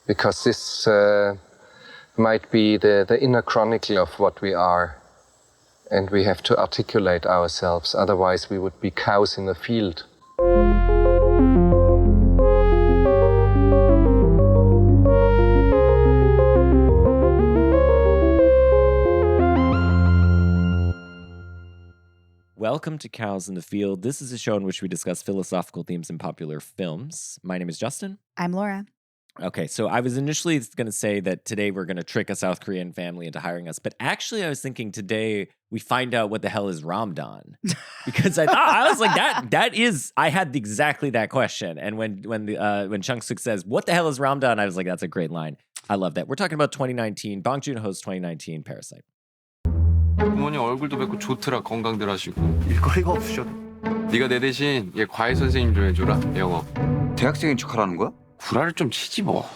because this might be the inner chronicle of what we are, and we have to articulate ourselves, otherwise we would be cows in a field. Welcome to Cows in the Field. This is a show in which we discuss philosophical themes in popular films. My name is Justin. I'm Laura. Okay, so I was initially going to say that today we're going to trick a South Korean family into hiring us, but actually I was thinking today we find out what the hell is Ramdan, because I was like that is I had exactly that question, and when Chung Suk says what the hell is Ramdan, I was like, that's a great line. I love that. We're talking about 2019 Bong Joon Ho's 2019 Parasite. 부모님 얼굴도 뵙고 좋더라. 건강들 하시고. 일거리가 없으셔도. 네가 내 대신 얘 과외 선생님 좀 해줘라. 영어. 대학생인 척하라는 거야? 구라를 좀 치지 뭐.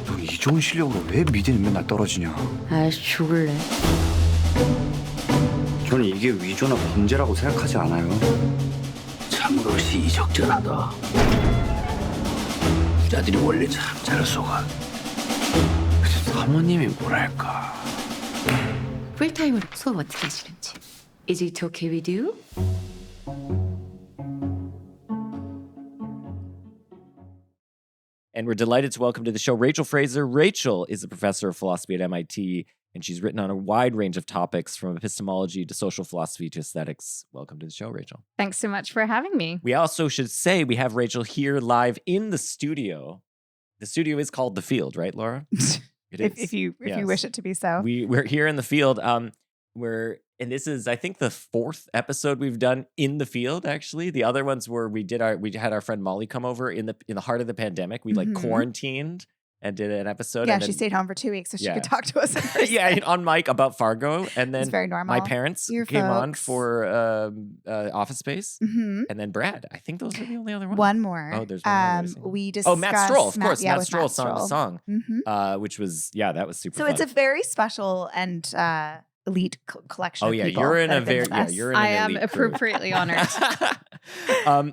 너 이 좋은 실력으로 왜 미대는 맨날 떨어지냐? 아이씨 죽을래. 저는 이게 위조나 범죄라고 생각하지 않아요. 참으로 시의적절하다. 부자들이 원래 참 잘 속아. 사모님이 뭐랄까. 풀타임으로 수업 어떻게 하시는지. Is it okay with you? And we're delighted to welcome to the show Rachel Fraser. Rachel is a professor of philosophy at MIT, and she's written on a wide range of topics from epistemology to social philosophy to aesthetics. Welcome to the show, Rachel. Thanks so much for having me. We also should say we have Rachel here live in the studio. The studio is called The Field, right, Laura? It is. If you wish it to be so. We're here in the field. And this is, I think, the fourth episode we've done in the field. Actually, the other ones were we had our friend Molly come over in the heart of the pandemic. We quarantined and did an episode. Yeah, and then, she stayed home for 2 weeks so she could talk to us. Yeah, on mic about Fargo, and then it's very normal. My parents came on for Office Space, and then Brad. I think those are the only other ones. One more. Oh, there's one more. We discussed Matt Stroll, of course. Matt Stroll sung the song, which was that was super. So fun. it's a very special and elite collection. Oh of yeah, people you're in that a have been very with us. you're in an I am elite appropriately honored.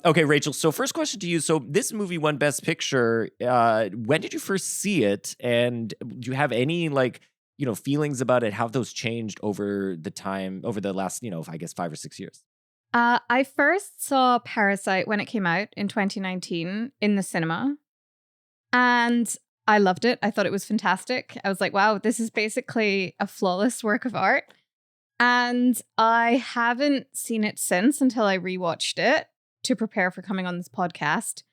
Okay, Rachel. So first question to you. So this movie won Best Picture. When did you first see it, and do you have any feelings about it? How have those changed over the last I guess 5 or 6 years? I first saw Parasite when it came out in 2019 in the cinema, and I loved it. I thought it was fantastic. I was like, wow, this is basically a flawless work of art. And I haven't seen it since until I rewatched it to prepare for coming on this podcast.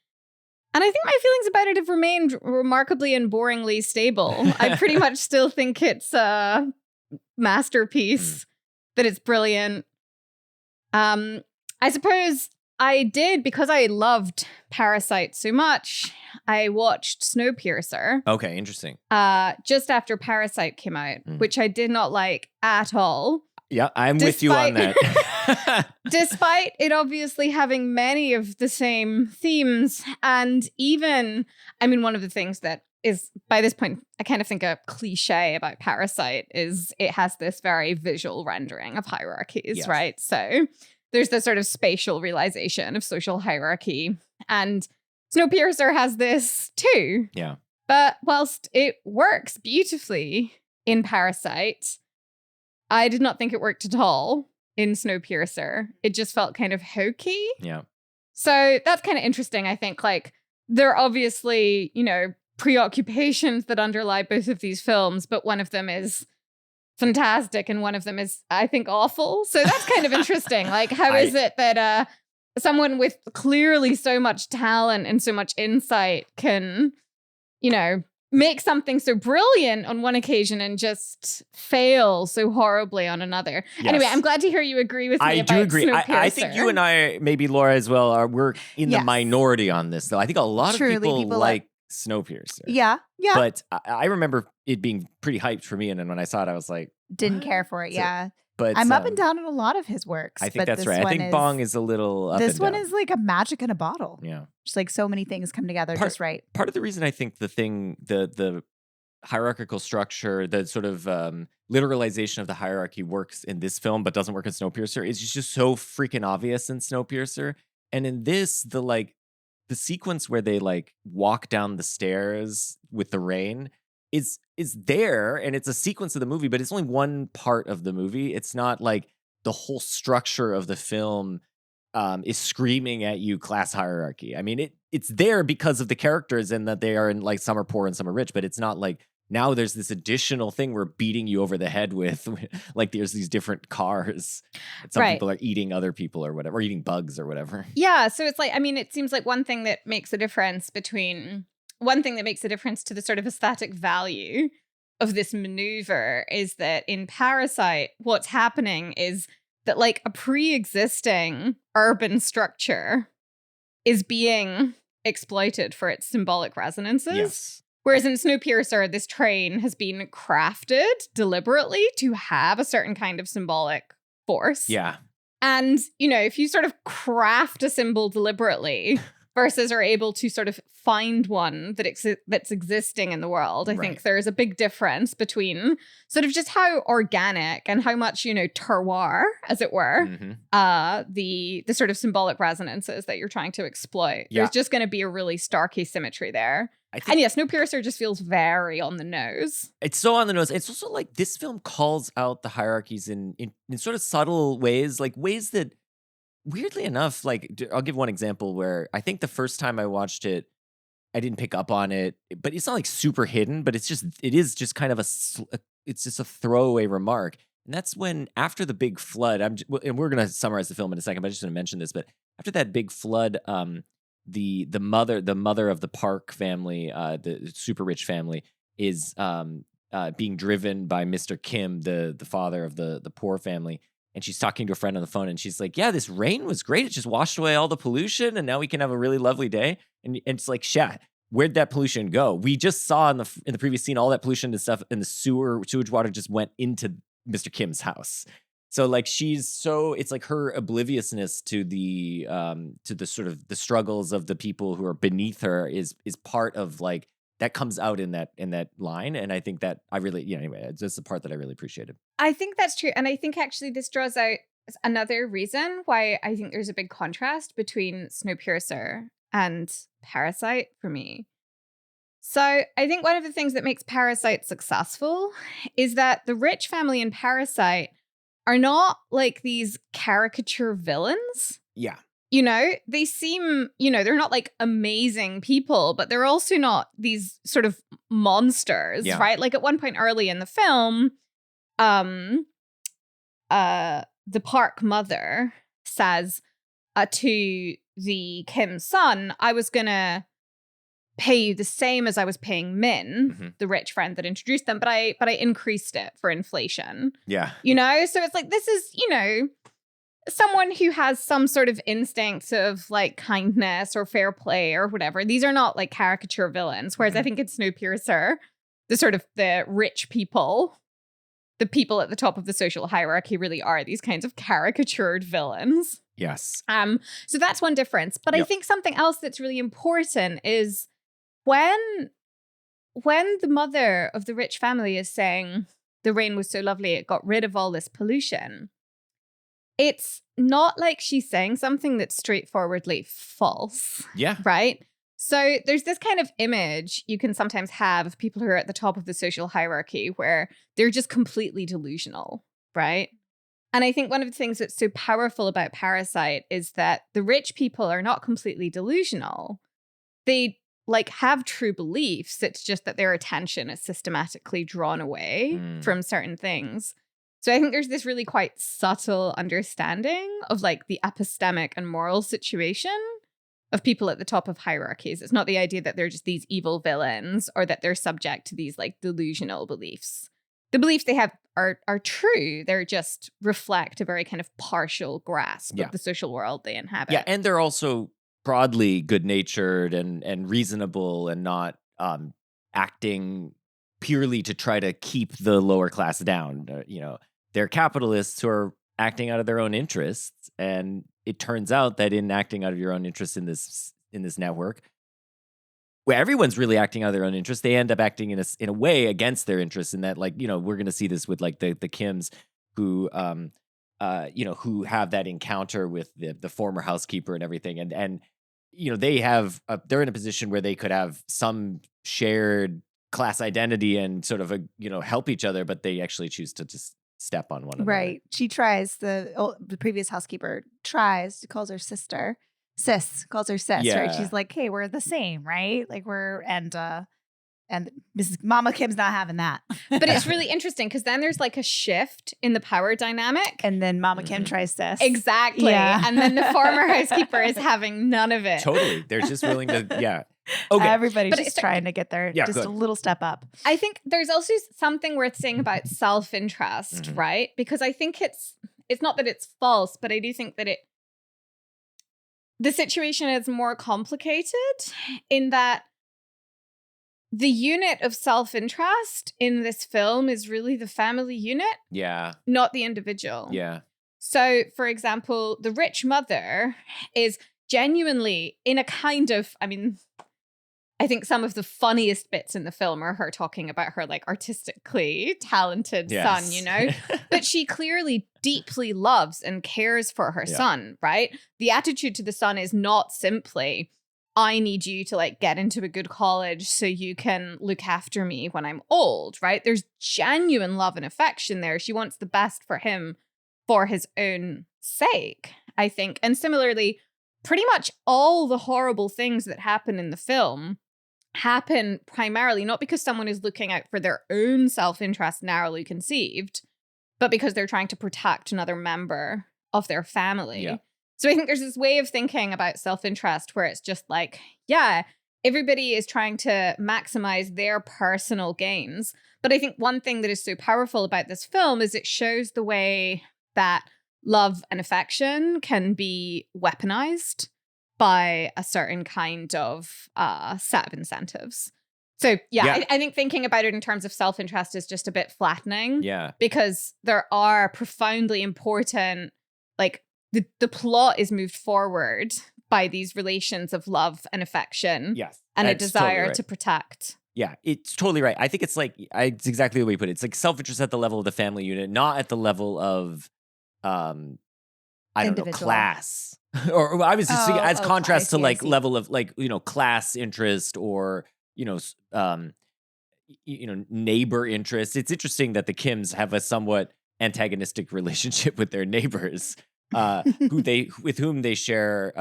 And I think my feelings about it have remained remarkably and boringly stable. I pretty much still think it's a masterpiece, that it's brilliant. I suppose I did, because I loved Parasite so much, I watched Snowpiercer. Okay, interesting. Just after Parasite came out, which I did not like at all. Yeah, I'm with you on that. Despite it obviously having many of the same themes, and even, one of the things that is, by this point, I kind of think a cliche about Parasite is it has this very visual rendering of hierarchies, right? So there's this sort of spatial realization of social hierarchy. And Snowpiercer has this too. Yeah. But whilst it works beautifully in Parasite, I did not think it worked at all in Snowpiercer. It just felt kind of hokey. Yeah. So that's kind of interesting, I think. There are obviously, preoccupations that underlie both of these films, but one of them is fantastic and one of them is, I think, awful. So that's kind of interesting. How is it that someone with clearly so much talent and so much insight can, make something so brilliant on one occasion and just fail so horribly on another? Yes. Anyway, I'm glad to hear you agree with me. I do agree. I think you and I, maybe Laura as well, we're in the minority on this, though. I think a lot of people like Snowpiercer. Yeah. But I remember it being pretty hyped for me, and then when I saw it, I was like, didn't care for it. Yeah. But I'm up and down on a lot of his works. I think that's right. I think Bong is a little up this and down. One is like a magic in a bottle. Yeah. Just so many things come together just right. Part of the reason I think the hierarchical structure, the sort of literalization of the hierarchy works in this film but doesn't work in Snowpiercer is just so freaking obvious in Snowpiercer. And in this, the sequence where they like walk down the stairs with the rain is there, and it's a sequence of the movie, but it's only one part of the movie. It's not like the whole structure of the film is screaming at you class hierarchy. I mean, it's there because of the characters and that they are in like some are poor and some are rich, but it's not like now there's this additional thing we're beating you over the head with. Like there's these different cars. Some people are eating other people or whatever, or eating bugs or whatever. Yeah. So it's like, I mean, it seems like one thing that makes a difference to the sort of aesthetic value of this maneuver is that in Parasite, what's happening is that like a pre-existing urban structure is being exploited for its symbolic resonances. Yes. Whereas in Snowpiercer, this train has been crafted deliberately to have a certain kind of symbolic force. Yeah. And, you know, if you sort of craft a symbol deliberately versus are able to sort of find one that's existing in the world, I think there's a big difference between sort of just how organic and how much, you know, terroir, as it were, the sort of symbolic resonances that you're trying to exploit. Yeah. There's just going to be a really stark asymmetry there. And yes, Snowpiercer just feels very on the nose. It's so on the nose. It's also like this film calls out the hierarchies in sort of subtle ways, like ways that, weirdly enough, like I'll give one example where I think the first time I watched it, I didn't pick up on it, but it's not like super hidden, but it is just kind of it's just a throwaway remark. And that's when after the big flood, and we're going to summarize the film in a second, but I just want to mention this, but after that big flood, the mother of the Park family, the super rich family, is being driven by Mr. Kim, the father of the poor family. And she's talking to a friend on the phone, and she's like, yeah, this rain was great. It just washed away all the pollution, and now we can have a really lovely day. And it's like, where'd that pollution go? We just saw in the previous scene all that pollution and stuff, and the sewage water just went into Mr. Kim's house. So like it's like her obliviousness to the sort of the struggles of the people who are beneath her is part of like that comes out in that line. And I think that I really, anyway, it's just the part that I really appreciated. I think that's true. And I think actually this draws out another reason why I think there's a big contrast between Snowpiercer and Parasite for me. So I think one of the things that makes Parasite successful is that the rich family in Parasite are not like these caricature villains. Yeah. You know, they seem, you know, they're not like amazing people, but they're also not these sort of monsters, right? Like at one point early in the film, the Park mother says to the Kim son, I was going to pay you the same as I was paying Min, the rich friend that introduced them, but I increased it for inflation. Yeah. You know, so it's like, this is, you know, someone who has some sort of instinct of like kindness or fair play or whatever. These are not like caricature villains. Whereas I think in Snowpiercer, the sort of the rich people, the people at the top of the social hierarchy really are these kinds of caricatured villains. Yes. So that's one difference. But I think something else that's really important is when the mother of the rich family is saying the rain was so lovely, it got rid of all this pollution, it's not like she's saying something that's straightforwardly false. Yeah. Right? So there's this kind of image you can sometimes have of people who are at the top of the social hierarchy where they're just completely delusional, right? And I think one of the things that's so powerful about Parasite is that the rich people are not completely delusional. They like have true beliefs. It's just that their attention is systematically drawn away from certain things. So I think there's this really quite subtle understanding of like the epistemic and moral situation of people at the top of hierarchies. It's not the idea that they're just these evil villains or that they're subject to these like delusional beliefs. The beliefs they have are true. They're just reflect a very kind of partial grasp of the social world they inhabit. Yeah, and they're also broadly good-natured and reasonable and not acting purely to try to keep the lower class down. You know, they're capitalists who are acting out of their own interests, and it turns out that in acting out of your own interests in this network, where everyone's really acting out of their own interests, they end up acting in a way against their interests. In that, like, you know, we're going to see this with like the Kims who you know, who have that encounter with the former housekeeper and everything, and they're in a position where they could have some shared class identity and sort of help each other, but they actually choose to just step on one another. Right. She tries, the previous housekeeper calls her sister. Calls her sis, right? Yeah. She's like, hey, we're the same, right? Like and Mrs. Mama Kim's not having that. But it's really interesting because then there's like a shift in the power dynamic. And then Mama Kim tries sis. Exactly. Yeah. And then the former housekeeper is having none of it. Totally. They're just willing to, yeah. Okay. Everybody's But just trying to get there, Yeah, just good. a little step up. I think there's also something worth saying about self-interest, Mhm. right? Because I think it's not that it's false, but I do think that the situation is more complicated in that the unit of self-interest in this film is really the family unit, Yeah. not the individual. Yeah. So, for example, the rich mother is genuinely in a kind of, I think some of the funniest bits in the film are her talking about her like artistically talented Yes. son, you know? But she clearly deeply loves and cares for her Yeah. son, right? The attitude to the son is not simply, I need you to like get into a good college so you can look after me when I'm old, right? There's genuine love and affection there. She wants the best for him for his own sake, I think. And similarly, pretty much all the horrible things that happen in the film happen primarily not because someone is looking out for their own self-interest narrowly conceived, but because they're trying to protect another member of their family. Yeah. So I think there's this way of thinking about self-interest where it's just like, yeah, everybody is trying to maximize their personal gains. But I think one thing that is so powerful about this film is it shows the way that love and affection can be weaponized by a certain kind of set of incentives. So Yeah. I think thinking about it in terms of self-interest is just a bit flattening. Yeah. Because there are profoundly important, like the plot is moved forward by these relations of love and affection Yes. and a That's desire totally right. to protect. Yeah, it's totally right. I think it's like, it's exactly the way you put it. It's like self-interest at the level of the family unit, not at the level of, I don't know, Individual. class. or I was just thinking as contrast I to like see. level of like, class interest or, neighbor interest. It's interesting that the Kims have a somewhat antagonistic relationship with their neighbors, with whom they share,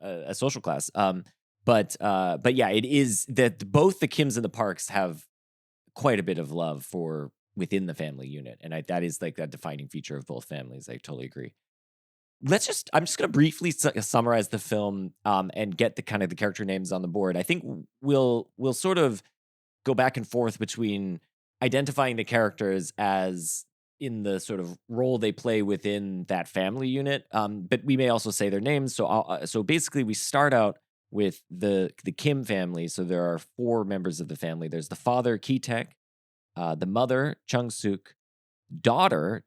a social class. But yeah, it is that both the Kims and the Parks have quite a bit of love for within the family unit, and that is like that defining feature of both families. I totally agree. I'm just going to briefly summarize the film and get the kind of the character names on the board. I think we'll sort of go back and forth between identifying the characters as in the sort of role they play within that family unit, but we may also say their names. So basically, we start out with the Kim family. So there are 4 members of the family. There's the father, Ki-taek, the mother, Chung-suk, daughter,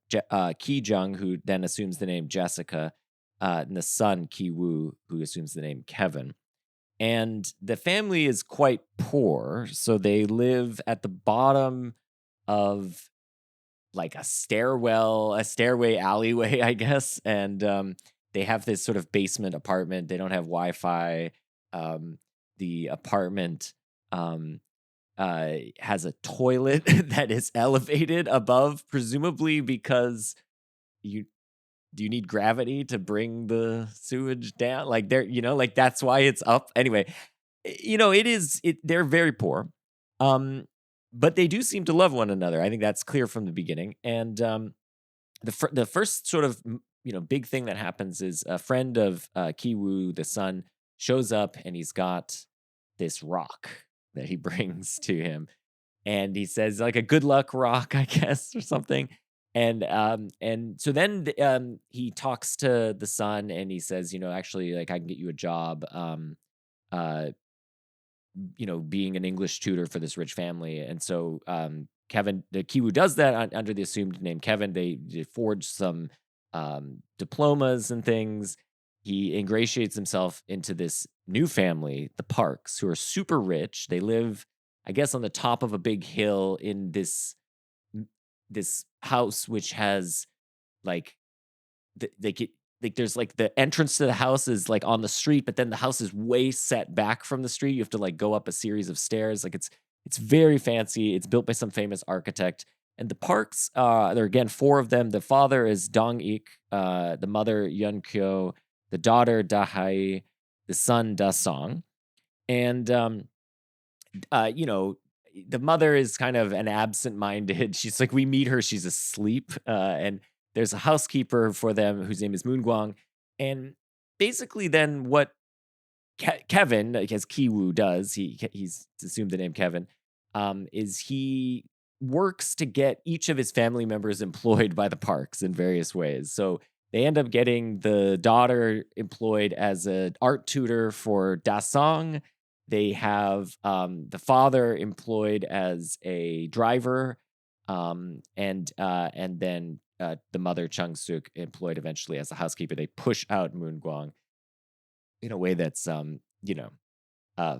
Ki-jung, who then assumes the name Jessica, and the son, Ki-woo, who assumes the name Kevin. And the family is quite poor, so they live at the bottom of like a stairway alleyway, I guess. And they have this sort of basement apartment. They don't have Wi-Fi. The apartment has a toilet that is elevated above, presumably because do you need gravity to bring the sewage down? Like that's why it's up. Anyway, they're very poor. But they do seem to love one another. I think that's clear from the beginning. And the first sort of big thing that happens is a friend of Ki-woo, the son, shows up and he's got this rock that he brings to him, and he says like a good luck rock, I guess, or something. And so then he talks to the son and he says, actually, like I can get you a job. Being an English tutor for this rich family. And so Ki-woo does that under the assumed name Kevin. They forge some diplomas and things. He ingratiates himself into this new family, the Parks, who are super rich. They live, I guess, on the top of a big hill in this house, which has like like there's like the entrance to the house is like on the street, but then the house is way set back from the street. You have to like go up a series of stairs. Like it's very fancy. It's built by some famous architect. And the parks, there are again 4 of them. The father is Dong Ik, the mother Yun Kyo, the daughter Da Hai, the son Da Song. And you know, the mother is kind of an absent-minded. She's like, we meet her, she's asleep, and there's a housekeeper for them whose name is Moon Guang. And basically, then what Kevin, as Kiwoo does, he's assumed the name Kevin, is he works to get each of his family members employed by the parks in various ways. So they end up getting the daughter employed as an art tutor for Da Song. They have the father employed as a driver, and then the mother Chung Suk employed eventually as a housekeeper. They push out Moon Guang in a way that's you know,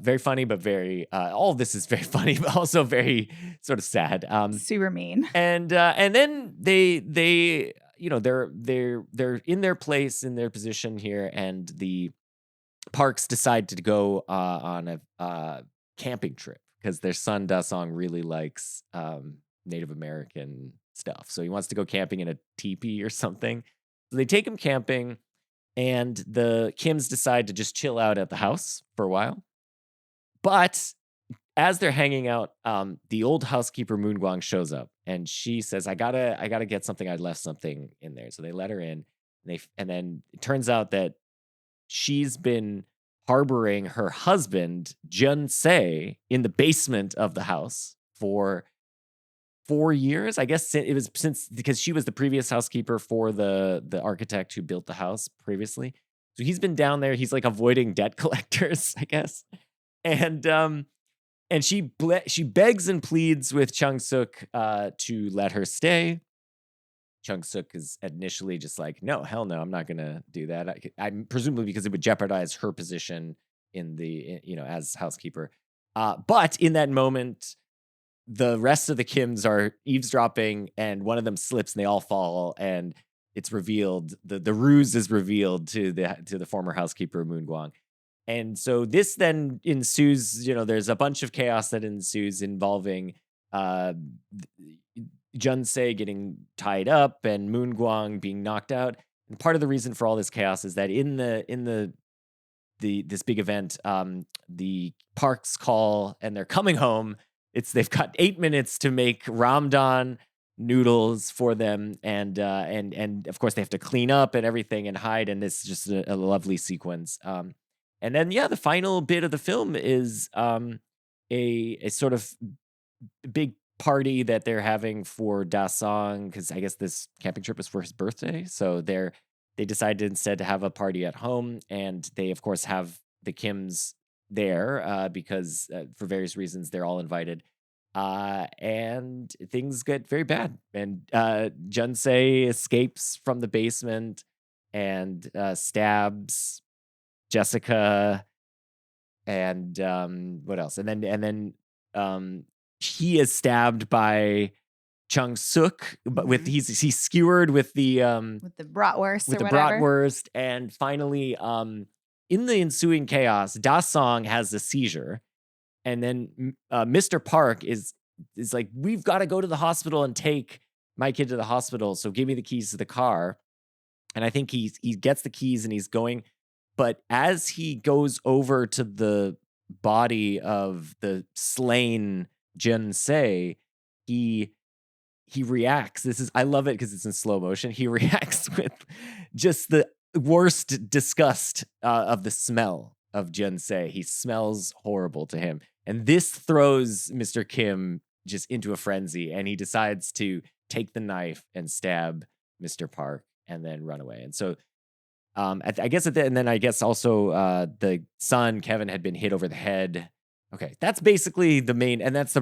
very funny, but very all of this is very funny, but also very sort of sad. Super mean. And then they you know, they're in their place, in their position here, and the parks decide to go on a camping trip because their son Da Song really likes Native American stuff, so he wants to go camping in a teepee or something. So they take him camping, and the Kims decide to just chill out at the house for a while. But as they're hanging out, the old housekeeper Moon Guang shows up, and she says, "I gotta get something. I left something in there." So they let her in, and then it turns out that she's been harboring her husband Jun Se in the basement of the house for 4 years. I guess it was since because she was the previous housekeeper for the architect who built the house previously. So he's been down there. He's like avoiding debt collectors, I guess. And she begs and pleads with Chung Suk to let her stay. Chung Suk is initially just like, no, hell no, I'm not gonna do that. I'm presumably because it would jeopardize her position in the, you know, as housekeeper. But in that moment, the rest of the Kims are eavesdropping, and one of them slips, and they all fall, and it's revealed the ruse is revealed to the former housekeeper Moon Guang. And so this then ensues, you know, there's a bunch of chaos that ensues involving Jun Se getting tied up and Moon Guang being knocked out. And part of the reason for all this chaos is that in this big event, the parks call and they're coming home. They've got 8 minutes to make Ramdan noodles for them, and of course they have to clean up and everything and hide. And this is just a lovely sequence. And then the final bit of the film is a sort of big party that they're having for Da Song, because I guess this camping trip was for his birthday. So they decided instead to have a party at home, and they of course have the Kims there because for various reasons they're all invited. And things get very bad, and Jun Se escapes from the basement and stabs Jessica, and what else? And then he is stabbed by Chung Suk, but he's skewered with the bratwurst with or the whatever. bratwurst, and finally, in the ensuing chaos, Da Song has a seizure, and then Mr. Park is like, we've got to go to the hospital and take my kid to the hospital, so give me the keys to the car. And I think he gets the keys and he's going, but as he goes over to the body of the slain Jun Se, he reacts. I love it because it's in slow motion. He reacts with just the worst disgust of the smell of Jun Se. He smells horrible to him. And this throws Mr. Kim just into a frenzy, and he decides to take the knife and stab Mr. Park and then run away. And so I guess and then I guess also the son Kevin had been hit over the head. Okay, that's basically the main, and that's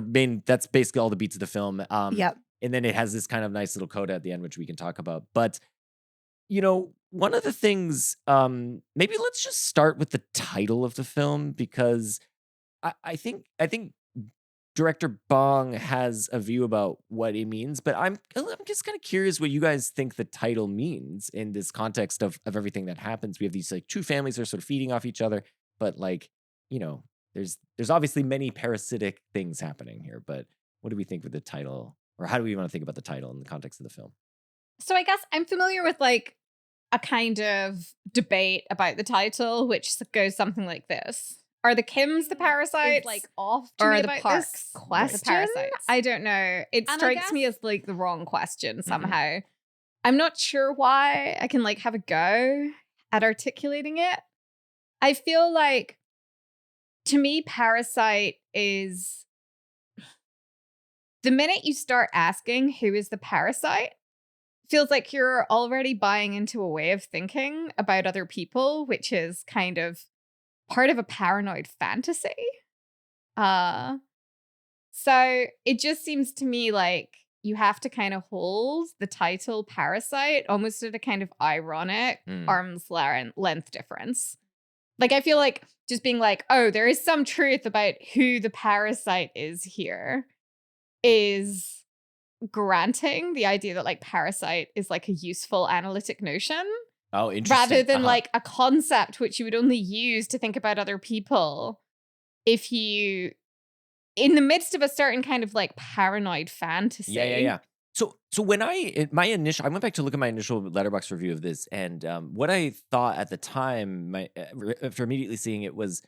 basically all the beats of the film. Yep. And then it has this kind of nice little coda at the end, which we can talk about. But you know, one of the things, maybe let's just start with the title of the film, because I think director Bong has a view about what it means, but I'm just kind of curious what you guys think the title means in this context of everything that happens. We have these like two families that are sort of feeding off each other, but like, you know, there's obviously many parasitic things happening here, but what do we think with the title, or how do we want to think about the title in the context of the film? So I guess I'm familiar with like a kind of debate about the title, which goes something like this. Are the Kims the parasites? Like off or are the the Parks Parks question? the parasites? I don't know. It And I strikes me guess- as like the wrong question somehow. I'm not sure why I can like have a go at articulating it. I feel like, to me, Parasite is the minute you start asking who is the parasite, feels like you're already buying into a way of thinking about other people, which is kind of part of a paranoid fantasy. So it just seems to me like you have to kind of hold the title Parasite almost at a kind of ironic arm's length difference. Like, I feel like just being like, oh, there is some truth about who the parasite is here is granting the idea that like parasite is like a useful analytic notion. Oh, interesting. Rather than like a concept which you would only use to think about other people if you, in the midst of a certain kind of like paranoid fantasy. Yeah. So when I went back to look at my initial Letterboxd review of this, and what I thought at the time, after immediately seeing it, was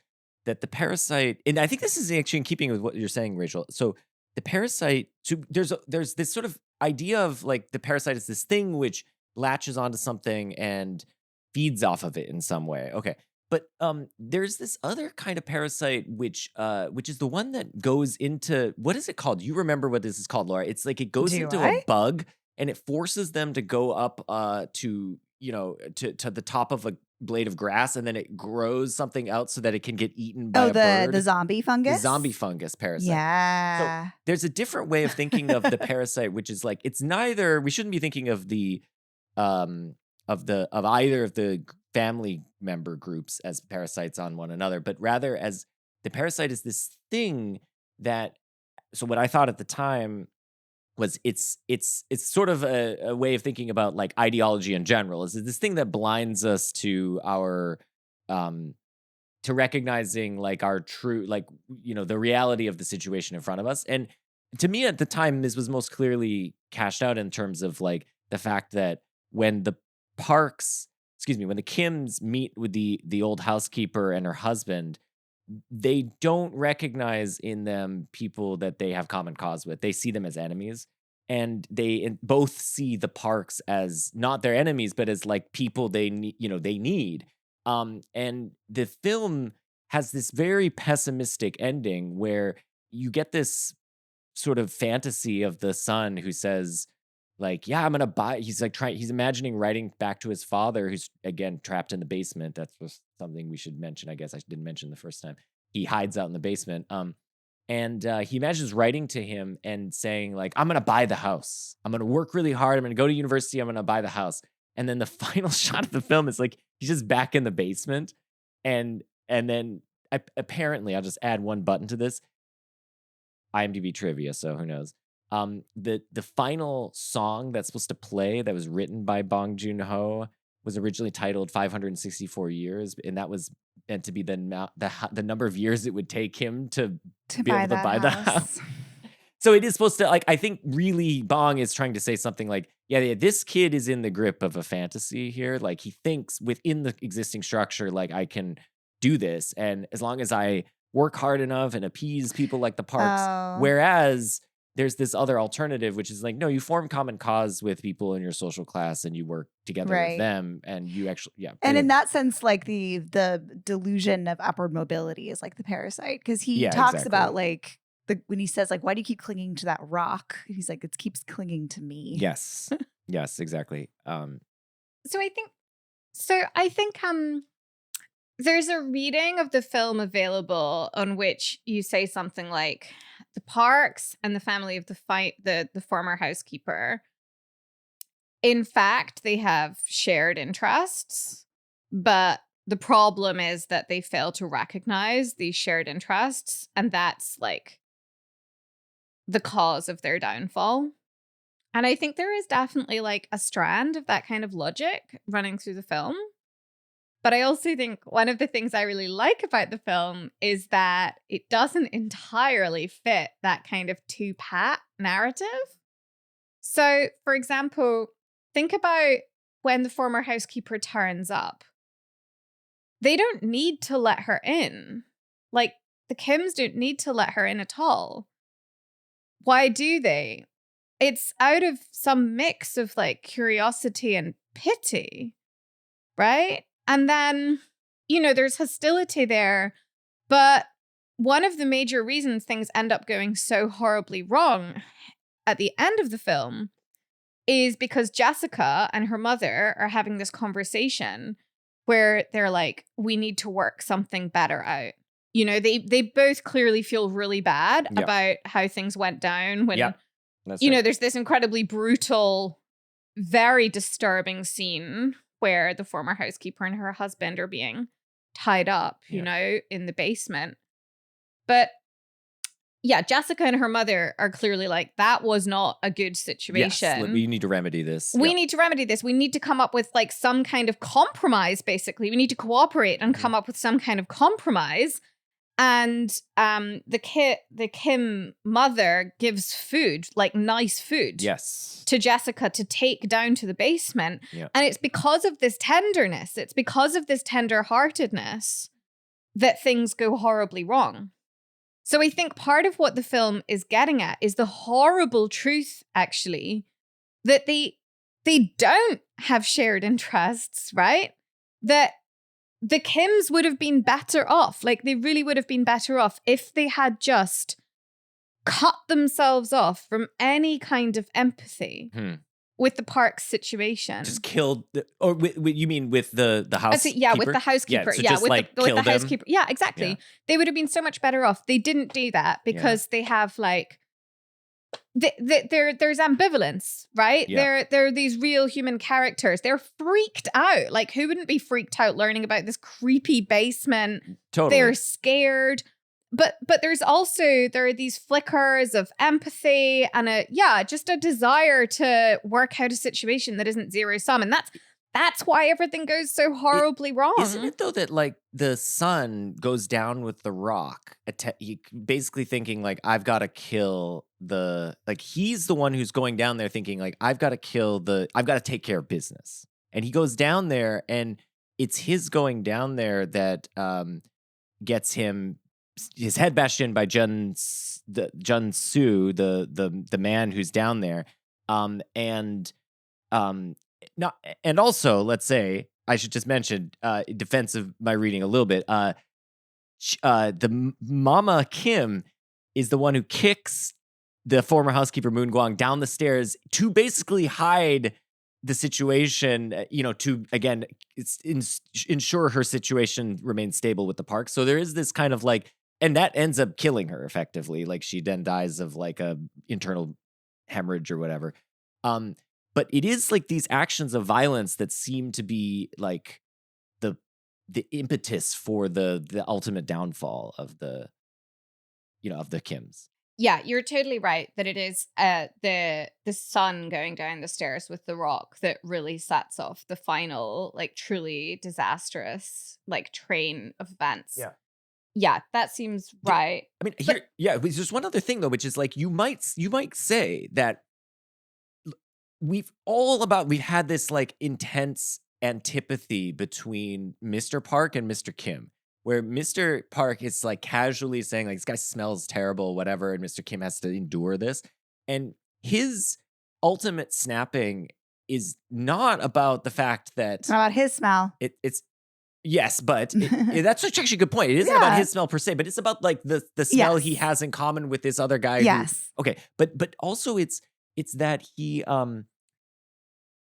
that the parasite, and I think this is actually in keeping with what you're saying, Rachel. So the parasite, so there's this sort of idea of like the parasite is this thing which latches onto something and feeds off of it in some way. Okay. But there's this other kind of parasite which is the one that goes into, what is it called? You remember what this is called, Laura? It's like it goes into a bug and it forces them to go up to the top of a blade of grass, and then it grows something else so that it can get eaten by a bird. The zombie fungus? The zombie fungus parasite. Yeah. So there's a different way of thinking of the parasite, which is like, it's neither, we shouldn't be thinking of the of either of the family member groups as parasites on one another, but rather as the parasite is this thing that, so what I thought at the time was it's sort of a way of thinking about like ideology in general, is this thing that blinds us to our to recognizing like our true, like, you know, the reality of the situation in front of us. And to me at the time, this was most clearly cashed out in terms of like the fact that when the Kims meet with the old housekeeper and her husband, they don't recognize in them people that they have common cause with. They see them as enemies, and they both see the Parks as not their enemies, but as like people they need. And the film has this very pessimistic ending where you get this sort of fantasy of the son who says, like, yeah, I'm gonna buy. He's like he's imagining writing back to his father, who's again trapped in the basement. That's just something we should mention. I guess I didn't mention the first time. He hides out in the basement. And he imagines writing to him and saying, like, I'm gonna buy the house. I'm gonna work really hard. I'm gonna go to university. I'm gonna buy the house. And then the final shot of the film is like he's just back in the basement. And then apparently, I'll just add one button to this. IMDb trivia, so who knows? The final song that's supposed to play, that was written by Bong Joon-ho, was originally titled 564 Years, and that was meant to be the number of years it would take him to be able to buy the house. So it is supposed to, like, I think really Bong is trying to say something like, yeah, this kid is in the grip of a fantasy here. Like, he thinks within the existing structure, like, I can do this, and as long as I work hard enough and appease people like the Parks, whereas there's this other alternative, which is like, no, you form common cause with people in your social class and you work together with them, and you actually, And in that sense, like the delusion of upward mobility is like the parasite, because he talks about like when he says like, why do you keep clinging to that rock? He's like, it keeps clinging to me. Yes, exactly. So I think there's a reading of the film available on which you say something like, the Parks and the family of the former housekeeper, in fact, they have shared interests, but the problem is that they fail to recognize these shared interests, and that's like the cause of their downfall. And I think there is definitely like a strand of that kind of logic running through the film. But I also think one of the things I really like about the film is that it doesn't entirely fit that kind of two-pat narrative. So, for example, think about when the former housekeeper turns up. They don't need to let her in. Like, the Kims don't need to let her in at all. Why do they? It's out of some mix of like curiosity and pity, right? And then, there's hostility there. But one of the major reasons things end up going so horribly wrong at the end of the film is because Jessica and her mother are having this conversation where they're like, we need to work something better out. They both clearly feel really bad about how things went down when, there's this incredibly brutal, very disturbing scene where the former housekeeper and her husband are being tied up, in the basement. But yeah, Jessica and her mother are clearly like, that was not a good situation. Yes, we need to remedy this. We need to remedy this. We need to come up with like some kind of compromise, basically. We need to cooperate and come up with some kind of compromise. And the Kim mother gives food, like nice food, to Jessica to take down to the basement. Yeah. And it's because of this tenderness, it's because of this tender-heartedness that things go horribly wrong. So I think part of what the film is getting at is the horrible truth, actually, that they don't have shared interests, right? That the Kims would have been better off. Like, they really would have been better off if they had just cut themselves off from any kind of empathy with the Parks situation. Just killed, you mean with the housekeeper? Yeah, with the housekeeper. Yeah, so with the housekeeper. Yeah, exactly. Yeah. They would have been so much better off. They didn't do that because they have like, there's ambivalence, right? Yeah. They're these real human characters. They're freaked out. Like, who wouldn't be freaked out learning about this creepy basement? Totally. They're scared. But there are these flickers of empathy and just a desire to work out a situation that isn't zero sum. And that's why everything goes so horribly wrong. Isn't it though that like the son goes down with the rock, basically thinking like, I've got to kill he's the one who's going down there thinking like, I've got to take care of business. And he goes down there and it's his going down there that gets him his head bashed in by Jun Soo, the man who's down there. And also, let's say, I should just mention, in defense of my reading a little bit, the Mama Kim is the one who kicks the former housekeeper Moon Gwang down the stairs to basically hide the situation, to, again, ensure her situation remains stable with the park. So there is this kind of like, and that ends up killing her effectively. Like, she then dies of like a internal hemorrhage or whatever. But it is like these actions of violence that seem to be like the impetus for the ultimate downfall of the Kims. Yeah, you're totally right that it is the son going down the stairs with the rock that really sets off the final, like, truly disastrous, like, train of events. Yeah. Yeah, that seems right. I mean, there's just one other thing though, which is like, you might say that we've had this like intense antipathy between Mr. Park and Mr. Kim, where Mr. Park is like casually saying like, this guy smells terrible, whatever, and Mr. Kim has to endure this. And his ultimate snapping is not about the fact that it's not about his smell. It's yes, but that's actually a good point. It isn't about his smell per se, but it's about like the smell he has in common with this other guy. Yes. Okay, but also it's that he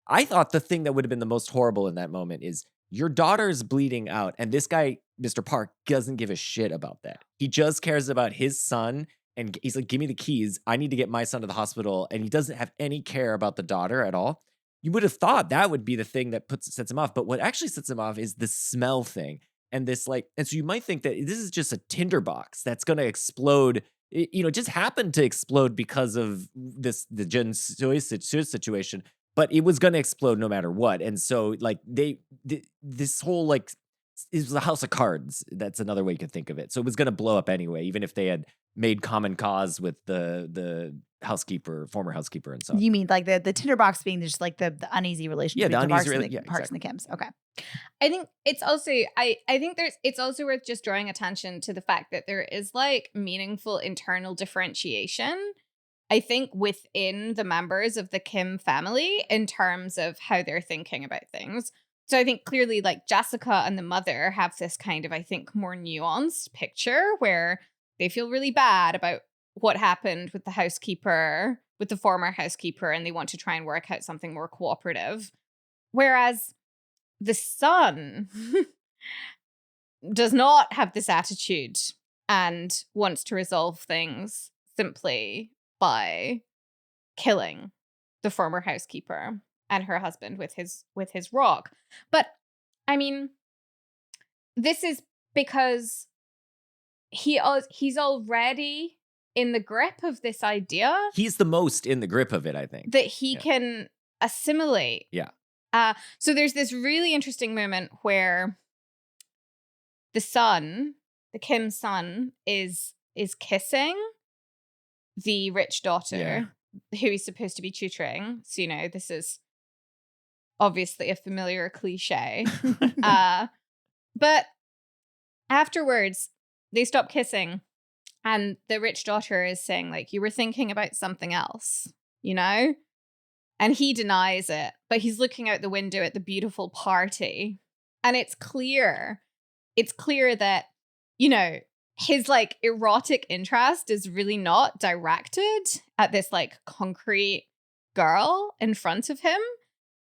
I thought the thing that would have been the most horrible in that moment is your daughter's bleeding out, and this guy, Mr. Park, doesn't give a shit about that. He just cares about his son, and he's like, give me the keys. I need to get my son to the hospital, and he doesn't have any care about the daughter at all. You would have thought that would be the thing that sets him off, but what actually sets him off is the smell thing. And this and so you might think that this is just a tinderbox that's going to explode it just happened to explode because of the Jun situation, but it was going to explode no matter what. And so like this whole like it was a house of cards. That's another way you can think of it. So it was going to blow up anyway, even if they had made common cause with the housekeeper, former housekeeper, and so on. You mean like the tinderbox being just like the uneasy relationship between Parks and the Kims? Okay. I think it's also it's also worth just drawing attention to the fact that there is like meaningful internal differentiation, I think, within the members of the Kim family in terms of how they're thinking about things. So I think clearly like Jessica and the mother have this kind of, I think, more nuanced picture where they feel really bad about what happened with the housekeeper, with the former housekeeper, and they want to try and work out something more cooperative. Whereas the son does not have this attitude and wants to resolve things simply by killing the former housekeeper and her husband with his rock. But I mean, this is because he's already in the grip of this idea. He's the most in the grip of it, I think. That he can assimilate. Yeah. So there's this really interesting moment where the Kim's son, is kissing the rich daughter who he's supposed to be tutoring. So, this is obviously a familiar cliche. But afterwards, they stop kissing. And the rich daughter is saying, like, you were thinking about something else, And he denies it, but he's looking out the window at the beautiful party. And it's clear that, his like erotic interest is really not directed at this like concrete girl in front of him.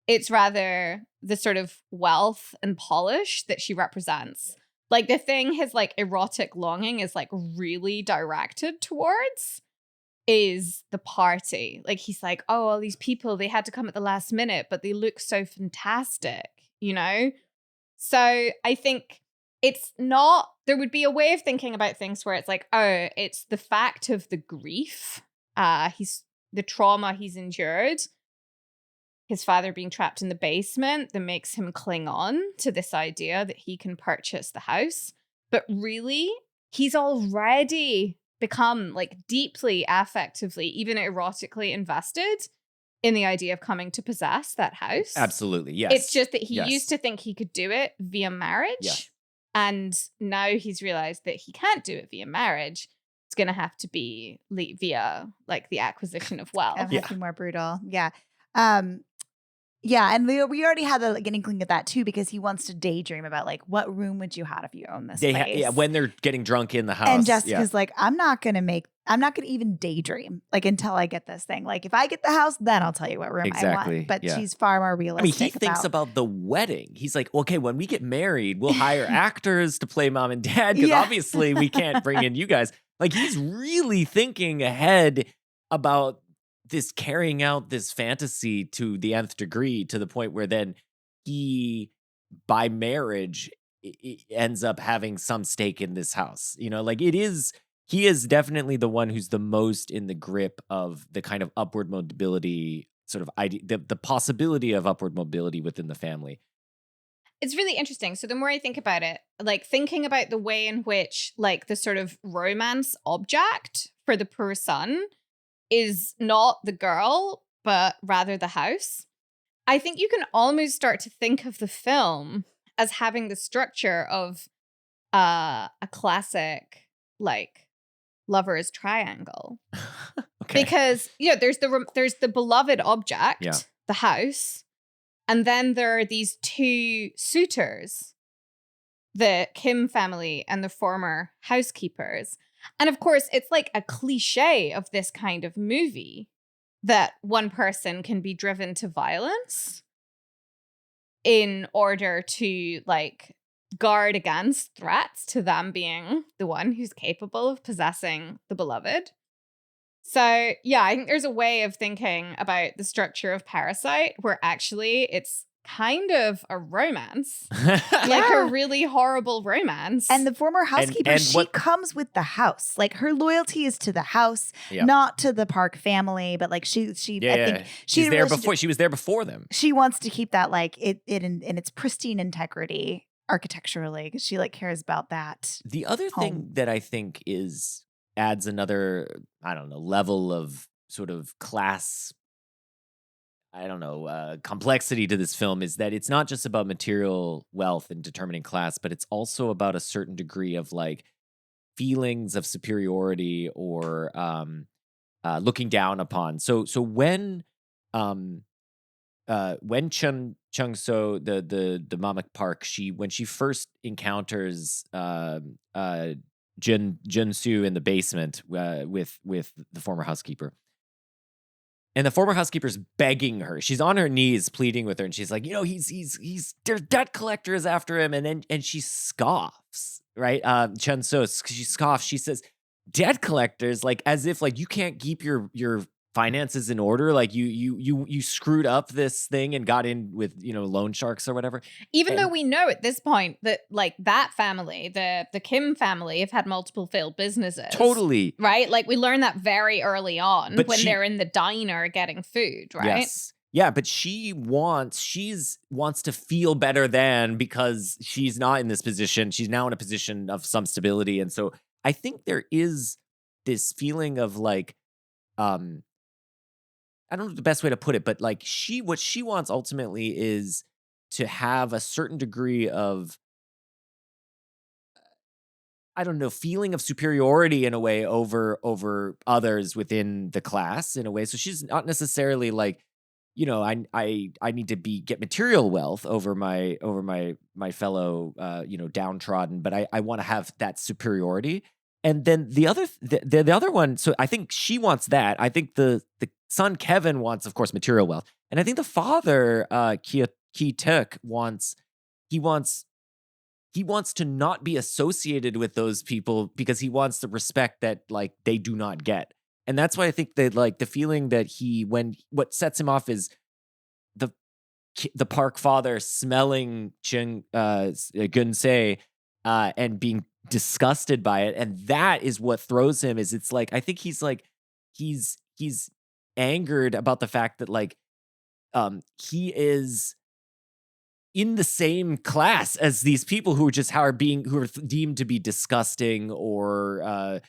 It's rather the sort of wealth and polish that she represents. Like the thing his like erotic longing is like really directed towards is the party. Like he's like, oh, all these people, they had to come at the last minute, but they look so fantastic, So I think there would be a way of thinking about things where it's like, oh, it's the fact of the grief, the trauma he's endured, his father being trapped in the basement that makes him cling on to this idea that he can purchase the house. But really, he's already become like deeply affectively, even erotically invested in the idea of coming to possess that house. Absolutely, yes. It's just that he used to think he could do it via marriage. Yeah. And now he's realized that he can't do it via marriage. It's going to have to be via like the acquisition of wealth. It has to be more brutal. Yeah. Yeah, and we already had an inkling of that too, because he wants to daydream about like, what room would you have if you own this place? When they're getting drunk in the house. And Jessica's like, I'm not gonna even daydream like until I get this thing. Like if I get the house, then I'll tell you what room I want. But she's far more realistic. He thinks about the wedding. He's like, okay, when we get married, we'll hire actors to play mom and dad because obviously we can't bring in you guys. Like he's really thinking ahead about this carrying out this fantasy to the nth degree, to the point where then he, by marriage, ends up having some stake in this house. He is definitely the one who's the most in the grip of the kind of upward mobility sort of idea, the possibility of upward mobility within the family. It's really interesting. So the more I think about it, like thinking about the way in which like the sort of romance object for the poor son is not the girl, but rather the house. I think you can almost start to think of the film as having the structure of a classic like lover's triangle. Okay. Because there's the beloved object, the house, and then there are these two suitors, the Kim family and the former housekeepers. And of course, it's like a cliche of this kind of movie that one person can be driven to violence in order to like guard against threats to them being the one who's capable of possessing the beloved. So yeah, I think there's a way of thinking about the structure of Parasite where actually it's kind of a romance, like a really horrible romance. And the former housekeeper, and she comes with the house. Like her loyalty is to the house, Yeah. not to the Park family. But like she I think she's there before. She was there before them. She wants to keep that like it in its pristine integrity architecturally, because she like cares about that. The other thing that I think adds another, I don't know, level of sort of class, I don't know, complexity to this film is that it's not just about material wealth and determining class, but it's also about a certain degree of like feelings of superiority or looking down upon. So when Chung So, the Mama Park, when she first encounters Jun Soo in the basement with the former housekeeper. And the former housekeeper's begging her. She's on her knees pleading with her, and she's like, he's their debt collector is after him, and she scoffs, right? Chun So, she scoffs. She says, debt collectors, like as if like you can't keep your finances in order, like you screwed up this thing and got in with loan sharks or whatever. Even though we know at this point that like that family, the Kim family, have had multiple failed businesses. Totally. Right? Like we learn that very early on they're in the diner getting food, right? Yes. Yeah, but she wants to feel better than, because she's not in this position. She's now in a position of some stability. And so I think there is this feeling of like, I don't know the best way to put it, but like what she wants ultimately is to have a certain degree of, I don't know, feeling of superiority in a way over others within the class in a way. So she's not necessarily like, I need to get material wealth over my fellow downtrodden, but I want to have that superiority. And then the other one, so I think she wants that. I think the son Kevin wants, of course, material wealth, and I think the father Ki Tuk wants to not be associated with those people because he wants the respect that like they do not get. And that's why I think that like the feeling that what sets him off is the Park father smelling Gunsei and being disgusted by it, and that is what throws him. Is it's like I think he's angered about the fact that like he is in the same class as these people who are deemed to be disgusting or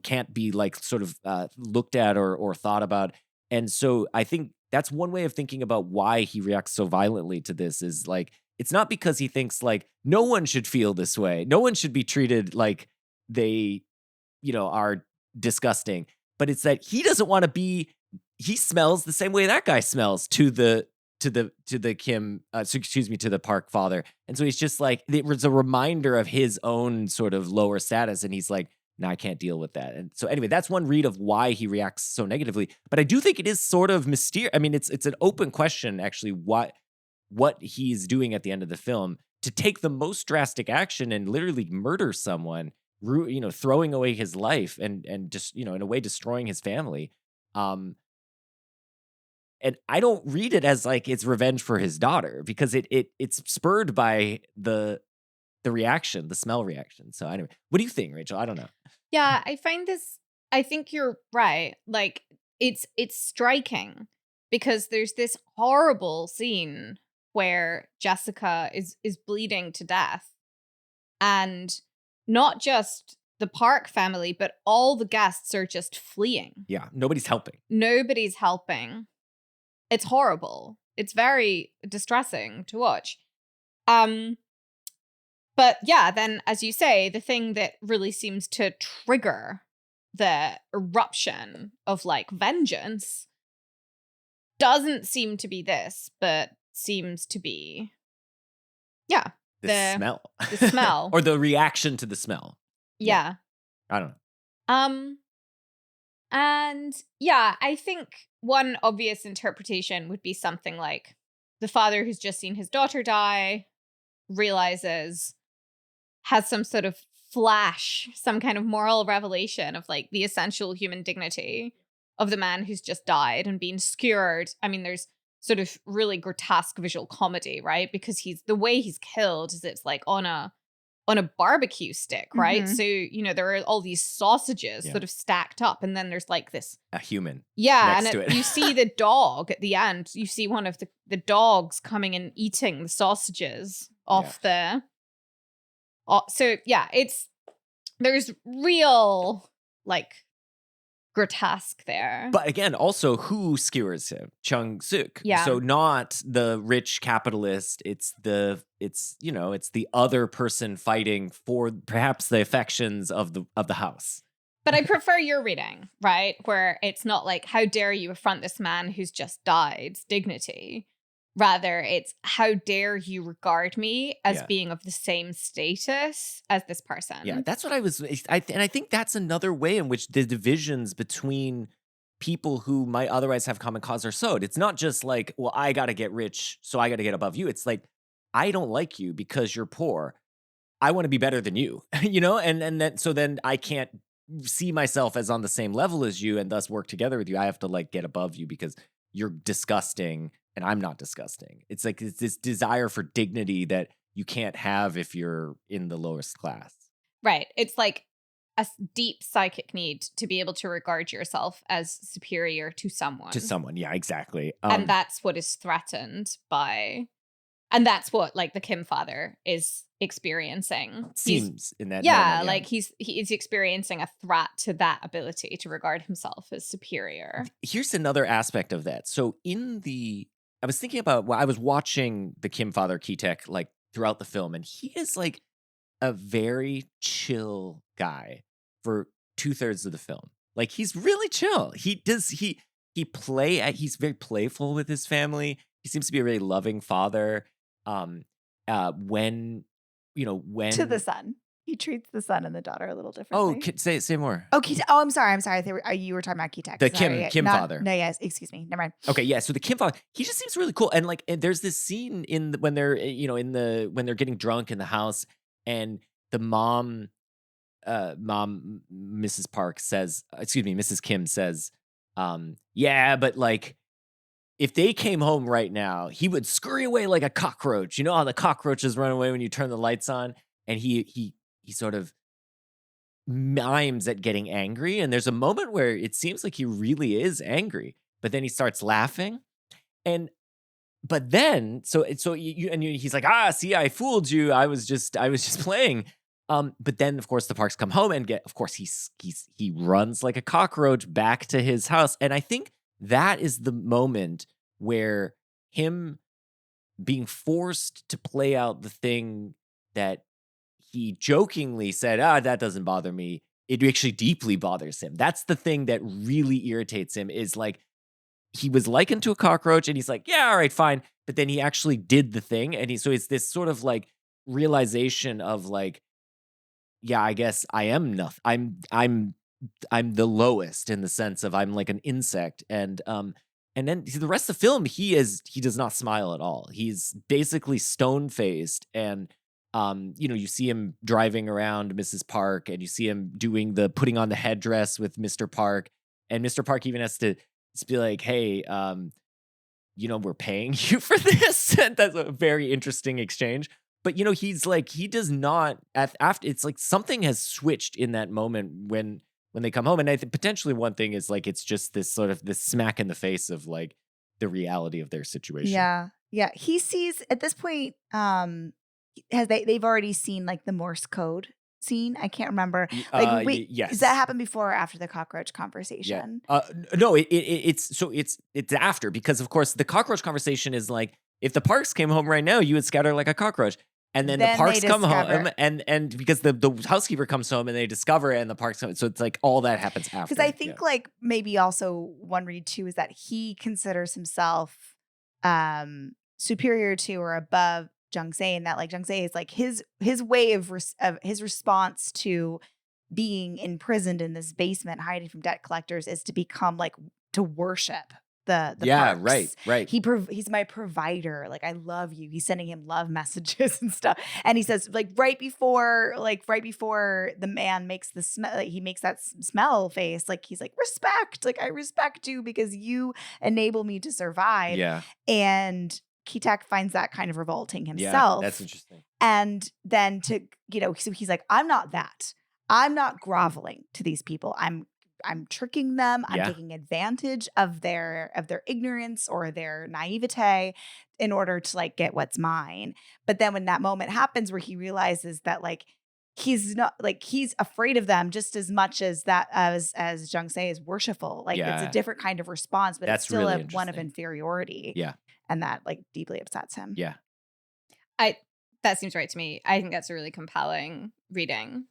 can't be like sort of looked at or thought about. And so I think that's one way of thinking about why he reacts so violently to this, is like it's not because he thinks like no one should feel this way, no one should be treated like they are disgusting, but it's that he doesn't want to be. He smells the same way that guy smells to the Park father. And so he's just like, it was a reminder of his own sort of lower status. And he's like, no, I can't deal with that. And so anyway, that's one read of why he reacts so negatively. But I do think it is sort of mysterious. I mean, it's an open question, actually, what he's doing at the end of the film to take the most drastic action and literally murder someone, throwing away his life and just, in a way, destroying his family. And I don't read it as like it's revenge for his daughter, because it's spurred by the reaction, the smell reaction. So anyway, what do you think, Rachel? I don't know. Yeah, I think you're right. Like it's striking because there's this horrible scene where Jessica is bleeding to death, and not just the Park family, but all the guests are just fleeing. Yeah, nobody's helping. It's horrible. It's very distressing to watch. But yeah, then as you say, the thing that really seems to trigger the eruption of like vengeance doesn't seem to be this, but seems to be the smell. The smell. Or the reaction to the smell. Yeah. I don't know. And yeah, I think one obvious interpretation would be something like the father who's just seen his daughter die has some sort of flash, some kind of moral revelation of like the essential human dignity of the man who's just died and been skewered. I mean, there's sort of really grotesque visual comedy, right? Because the way he's killed is it's like on a barbecue stick, right? So, there are all these sausages sort of stacked up, and then there's like this a human. next to and it. You see the dog at the end. You see one of the dogs coming and eating the sausages off there. So yeah, there's real like grotesque there. But again, also who skewers him? Chung-suk. Yeah. So not the rich capitalist. It's the other person fighting for perhaps the affections of the house. But I prefer your reading, right? Where it's not like, how dare you affront this man who's just died's dignity. Rather, it's how dare you regard me as being of the same status as this person. Yeah, that's what and I think that's another way in which the divisions between people who might otherwise have common cause are sowed. It's not just like, well, I got to get rich, so I got to get above you. It's like, I don't like you because you're poor. I want to be better than you, and then I can't see myself as on the same level as you and thus work together with you. I have to like get above you because you're disgusting and I'm not disgusting. It's like it's this desire for dignity that you can't have if you're in the lowest class. Right. It's like a deep psychic need to be able to regard yourself as superior to someone. Yeah, exactly. And that's what is threatened by, and that's what like the Kim father is experiencing. Seems in that moment, like he is experiencing a threat to that ability to regard himself as superior. Here's another aspect of that. So I was thinking about, I was watching the Kim father Ki-taek like throughout the film, and he is like a very chill guy for 2/3 of the film. Like he's really chill. He's very playful with his family. He seems to be a really loving father. When to the son. He treats the son and the daughter a little differently. Oh, say more. Oh, I'm sorry. I think you were talking about Ki-taek. The Kim father. No, yes. Excuse me. Never mind. Okay, yeah. So the Kim father, he just seems really cool. And like, there's this scene when they're when they're getting drunk in the house, and the mom, Mrs. Kim says, yeah, but like, if they came home right now, he would scurry away like a cockroach. You know how the cockroaches run away when you turn the lights on? And he sort of mimes at getting angry. And there's a moment where it seems like he really is angry, but then he starts laughing. But then, he's like, see, I fooled you. I was just playing. But then, of course, the Parks come home and he runs like a cockroach back to his house. And I think that is the moment where him being forced to play out the thing that he jokingly said, that doesn't bother me. It actually deeply bothers him. That's the thing that really irritates him, is like, he was likened to a cockroach and he's like, yeah, all right, fine. But then he actually did the thing. And so it's this sort of like realization of like, yeah, I guess I am nothing. I'm the lowest in the sense of I'm like an insect. And then the rest of the film, he does not smile at all. He's basically stone-faced, and you see him driving around Mrs. Park, and you see him putting on the headdress with Mr. Park, and Mr. Park even has to be like, hey, we're paying you for this. And that's a very interesting exchange. But he's like, he does not after. It's like something has switched in that moment when they come home. And I think potentially one thing is like, it's just this sort of this smack in the face of like the reality of their situation. Yeah. Yeah. He sees at this point, they've already seen like the Morse code scene. I can't remember. Like, wait, yes. Does that happen before or after the cockroach conversation? Yeah. No, it's after, because of course the cockroach conversation is like, if the Parks came home right now, you would scatter like a cockroach. And then the Parks come home, and because the housekeeper comes home and they discover it, and the Parks come, so it's like all that happens after. Because I think like maybe also one read too is that he considers himself superior to or above Jung-se, and that like Jung-se is like his way of his response to being imprisoned in this basement hiding from debt collectors is to become like to worship the Yeah, Parks. right. He's my provider. Like, I love you. He's sending him love messages and stuff. And he says, like, right before the man makes the smell, like, he makes that smell face. Like, he's like, respect. Like, I respect you because you enable me to survive. Yeah. And Keatak finds that kind of revolting Yeah, himself. that's interesting. And then so he's like, I'm not that. I'm not groveling to these people. I'm tricking them. I'm Yeah. taking advantage of their ignorance or their naivete in order to like get what's mine. But then when that moment happens where he realizes that like he's not like he's afraid of them just as much as that as Jung Se is worshipful. Like it's Yeah. a different kind of response, but That's it's still really one of interesting. inferiority. Yeah. And that like deeply upsets him. Yeah. That seems right to me. I think that's a really compelling reading.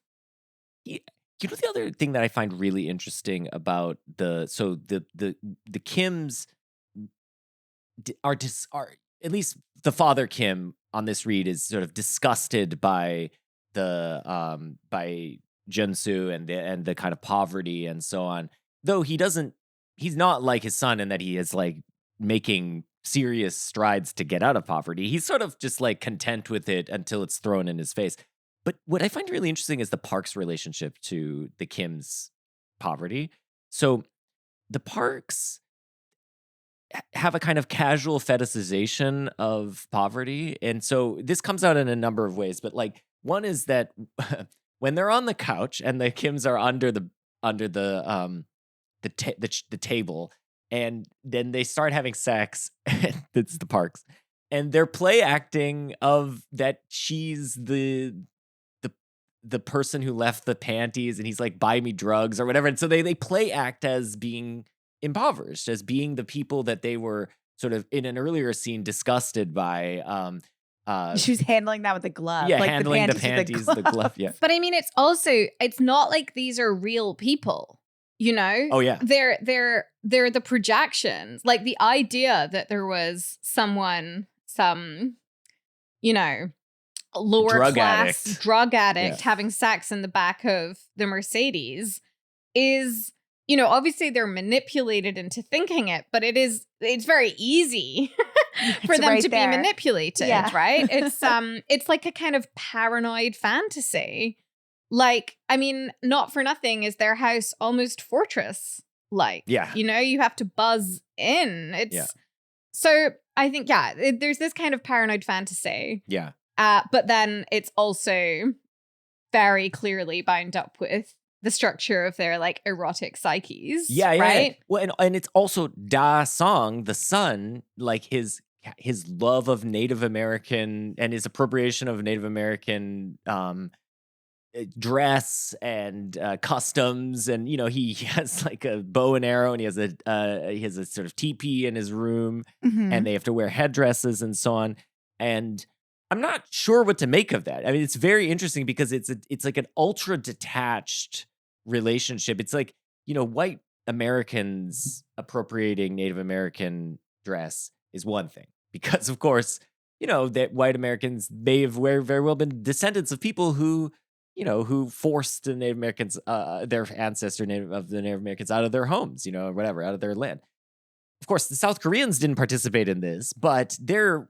You know, the other thing that I find really interesting about the Kims are at least the father Kim on this read is sort of disgusted by by Junsu and the kind of poverty and so on. Though he's not like his son in that he is like making serious strides to get out of poverty. He's sort of just like content with it until it's thrown in his face. But what I find really interesting is the Parks' relationship to the Kim's poverty. So the Parks have a kind of casual fetishization of poverty. And so this comes out in a number of ways. But like one is that when they're on the couch and the Kims are under the table, and then they start having sex, it's the Parks, and they're play acting of that she's the person who left the panties and he's like, buy me drugs or whatever. And so they play act as being impoverished, as being the people that they were sort of in an earlier scene disgusted by. She was handling that with a glove. Yeah, like handling the panties, the glove. Yeah. But I mean, it's not like these are real people, you know? Oh yeah. They're the projections. Like the idea that there was some, you know, lower Drug class addict. drug addict Yeah. having sex in the back of the Mercedes is, you know, obviously they're manipulated into thinking it, but it's very easy for It's them right to there. be manipulated, Yeah. right? It's like a kind of paranoid fantasy. Like, I mean, not for nothing is their house almost fortress like. Yeah. You know, you have to buzz in. Yeah. So I think, there's this kind of paranoid fantasy. Yeah. But then it's also very clearly bound up with the structure of their like erotic psyches. Yeah. Right. Well, and it's also Da Song, the son, like his love of Native American and his appropriation of Native American dress and customs, and you know he has like a bow and arrow, and he has a sort of teepee in his room, Mhm. and they have to wear headdresses and so on. And I'm not sure what to make of that. I mean, it's very interesting because it's like an ultra detached relationship. It's like, you know, white Americans appropriating Native American dress is one thing, because of course, you know, that white Americans may have very well been descendants of people who, you know, who forced the Native Americans, their ancestor of the Native Americans out of their homes, you know, or whatever, out of their land. Of course, the South Koreans didn't participate in this, but they're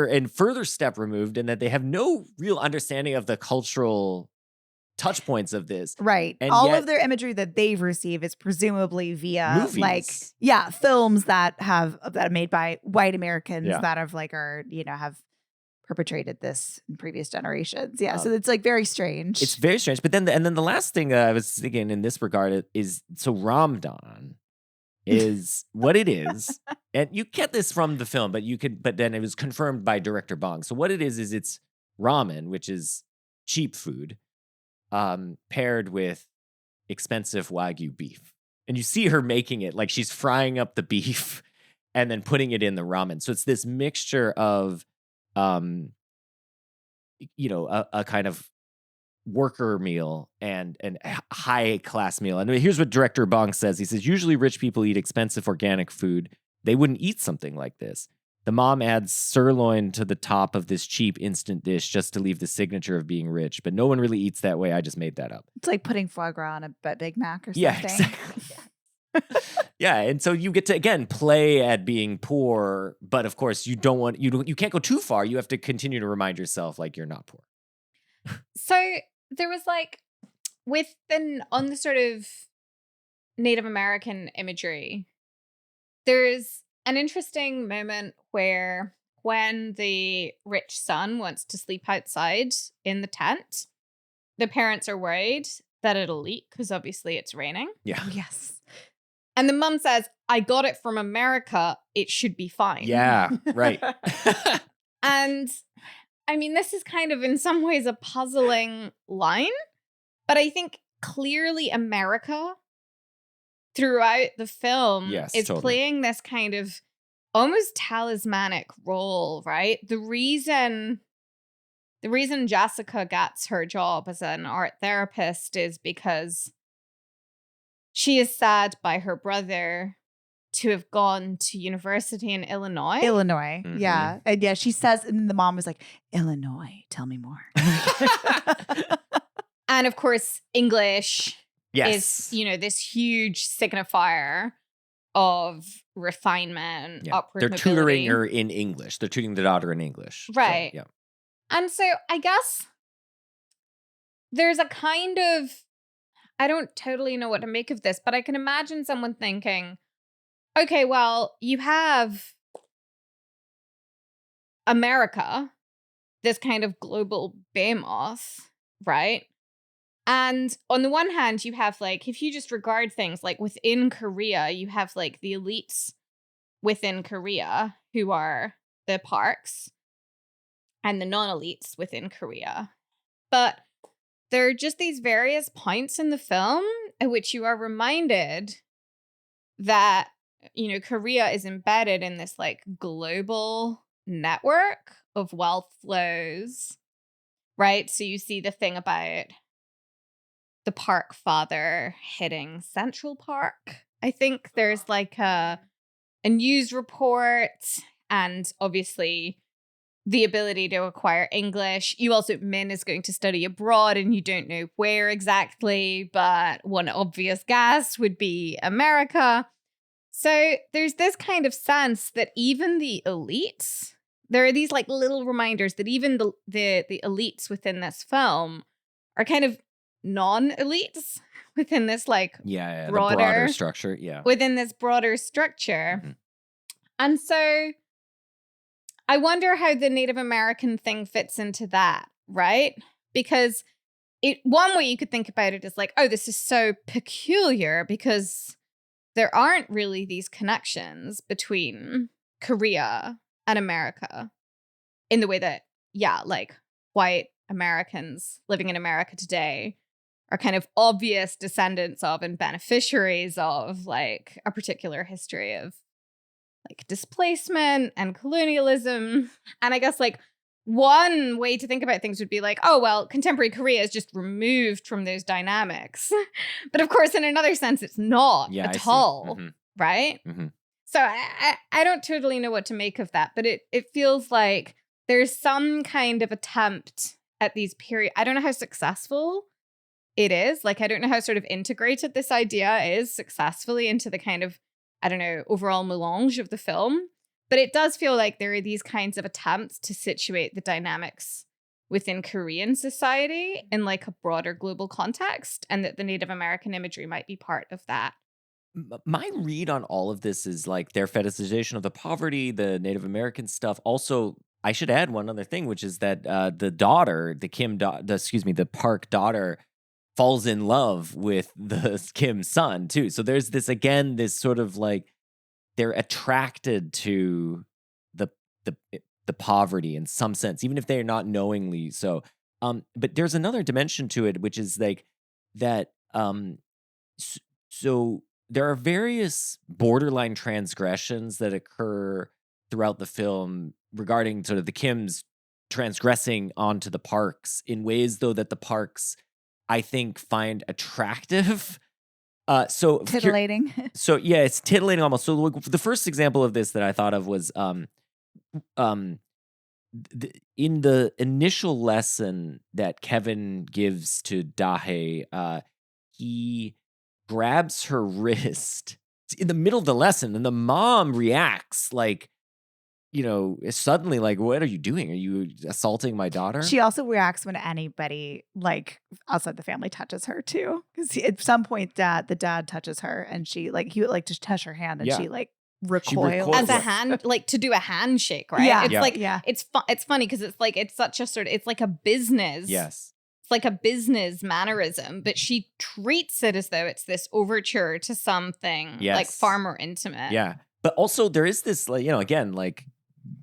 in further step removed in that they have no real understanding of the cultural touch points of this. Right. And all yet- of their imagery that they've received is presumably via Movies. like films that are made by white Americans Yeah. that have perpetrated this in previous generations. Yeah. So it's like very strange. It's very strange. But then the last thing I was thinking in this regard is, so Ramdan is what it is. And you get this from the film, but then it was confirmed by director Bong. So what it is it's ramen, which is cheap food, paired with expensive Wagyu beef. And you see her making it, like she's frying up the beef and then putting it in the ramen. So it's this mixture of, you know, a kind of worker meal and high class meal. And here's what director Bong says. He says, usually rich people eat expensive organic food. They wouldn't eat something like this. The mom adds sirloin to the top of this cheap instant dish just to leave the signature of being rich. But no one really eats that way. I just made that up. It's like putting foie gras on a Big Mac or something. Yeah, exactly. Yeah, and so you get to again play at being poor, but of course you can't go too far. You have to continue to remind yourself like you're not poor. So there was like on the sort of Native American imagery, there's an interesting moment where when the rich son wants to sleep outside in the tent, the parents are worried that it'll leak because obviously it's raining. Yeah. Yes. And the mum says, I got it from America. It should be fine. Yeah, right. And I mean, this is kind of in some ways a puzzling line, but I think clearly America throughout the film is totally. playing this kind of almost talismanic role, right? The reason Jessica gets her job as an art therapist is because she is sad by her brother to have gone to university in Illinois. Illinois. Mhm. Yeah. And yeah, she says, and the mom was like, Illinois, tell me more. And of course, English Yes. is, this huge signifier of refinement, Yeah. upward They're mobility. tutoring her in English. They're tutoring the daughter in English. So, Right. yeah. And so I guess there's a kind of, I don't totally know what to make of this, but I can imagine someone thinking, okay, well, you have America, this kind of global behemoth, right? And on the one hand, you have like, if you just regard things like within Korea, you have like the elites within Korea who are the Parks and the non-elites within Korea. But there are just these various points in the film at which you are reminded that, Korea is embedded in this like global network of wealth flows, right? So you see the thing about the park father hitting Central Park. I think there's like a news report and obviously the ability to acquire English. You also, Min is going to study abroad and you don't know where exactly, but one obvious guess would be America. So there's this kind of sense that even the elites, there are these like little reminders that even the elites within this film are kind of non-elites within this like Yeah, the broader broader structure. Yeah. within this broader structure. Mhm. And so I wonder how the Native American thing fits into that, right? Because one way you could think about it is like, oh, this is so peculiar because there aren't really these connections between Korea and America in the way that, like white Americans living in America today are kind of obvious descendants of and beneficiaries of like a particular history of like displacement and colonialism. And I guess like one way to think about things would be like, oh, well, contemporary Korea is just removed from those dynamics. But of course, in another sense, it's not Yeah, I at see. all, Mhm. right? Mhm. So I don't totally know what to make of that, but it feels like there's some kind of attempt at these periods. I don't know how successful it is. Like, I don't know how sort of integrated this idea is successfully into the kind of, I don't know, overall melange of the film. But it does feel like there are these kinds of attempts to situate the dynamics within Korean society in like a broader global context, and that the Native American imagery might be part of that. My read on all of this is like their fetishization of the poverty, the Native American stuff. Also, I should add one other thing, which is that the daughter, the Park daughter, falls in love with the Kim son too. So there's this again, this sort of like they're attracted to the poverty in some sense, even if they're not knowingly so. But there's another dimension to it, which is like that. So there are various borderline transgressions that occur throughout the film regarding sort of the Kims transgressing onto the Parks in ways, though, that the Parks, I think, find attractive. Titillating. So yeah, it's titillating almost. So the first example of this that I thought of was in the initial lesson that Kevin gives to Dahe, he grabs her wrist in the middle of the lesson, and the mom reacts like, is suddenly like, what are you doing? Are you assaulting my daughter? She also reacts when anybody like outside the family touches her too, because at some point, the dad touches her, and he would like to touch her hand, and she like recoils as a hand, like to do a handshake, right? Yeah, it's like it's funny because it's like it's such a it's like a business. Yes. It's like a business mannerism, but she treats it as though it's this overture to something like far more intimate. Yeah. But also there is this, like, again, like,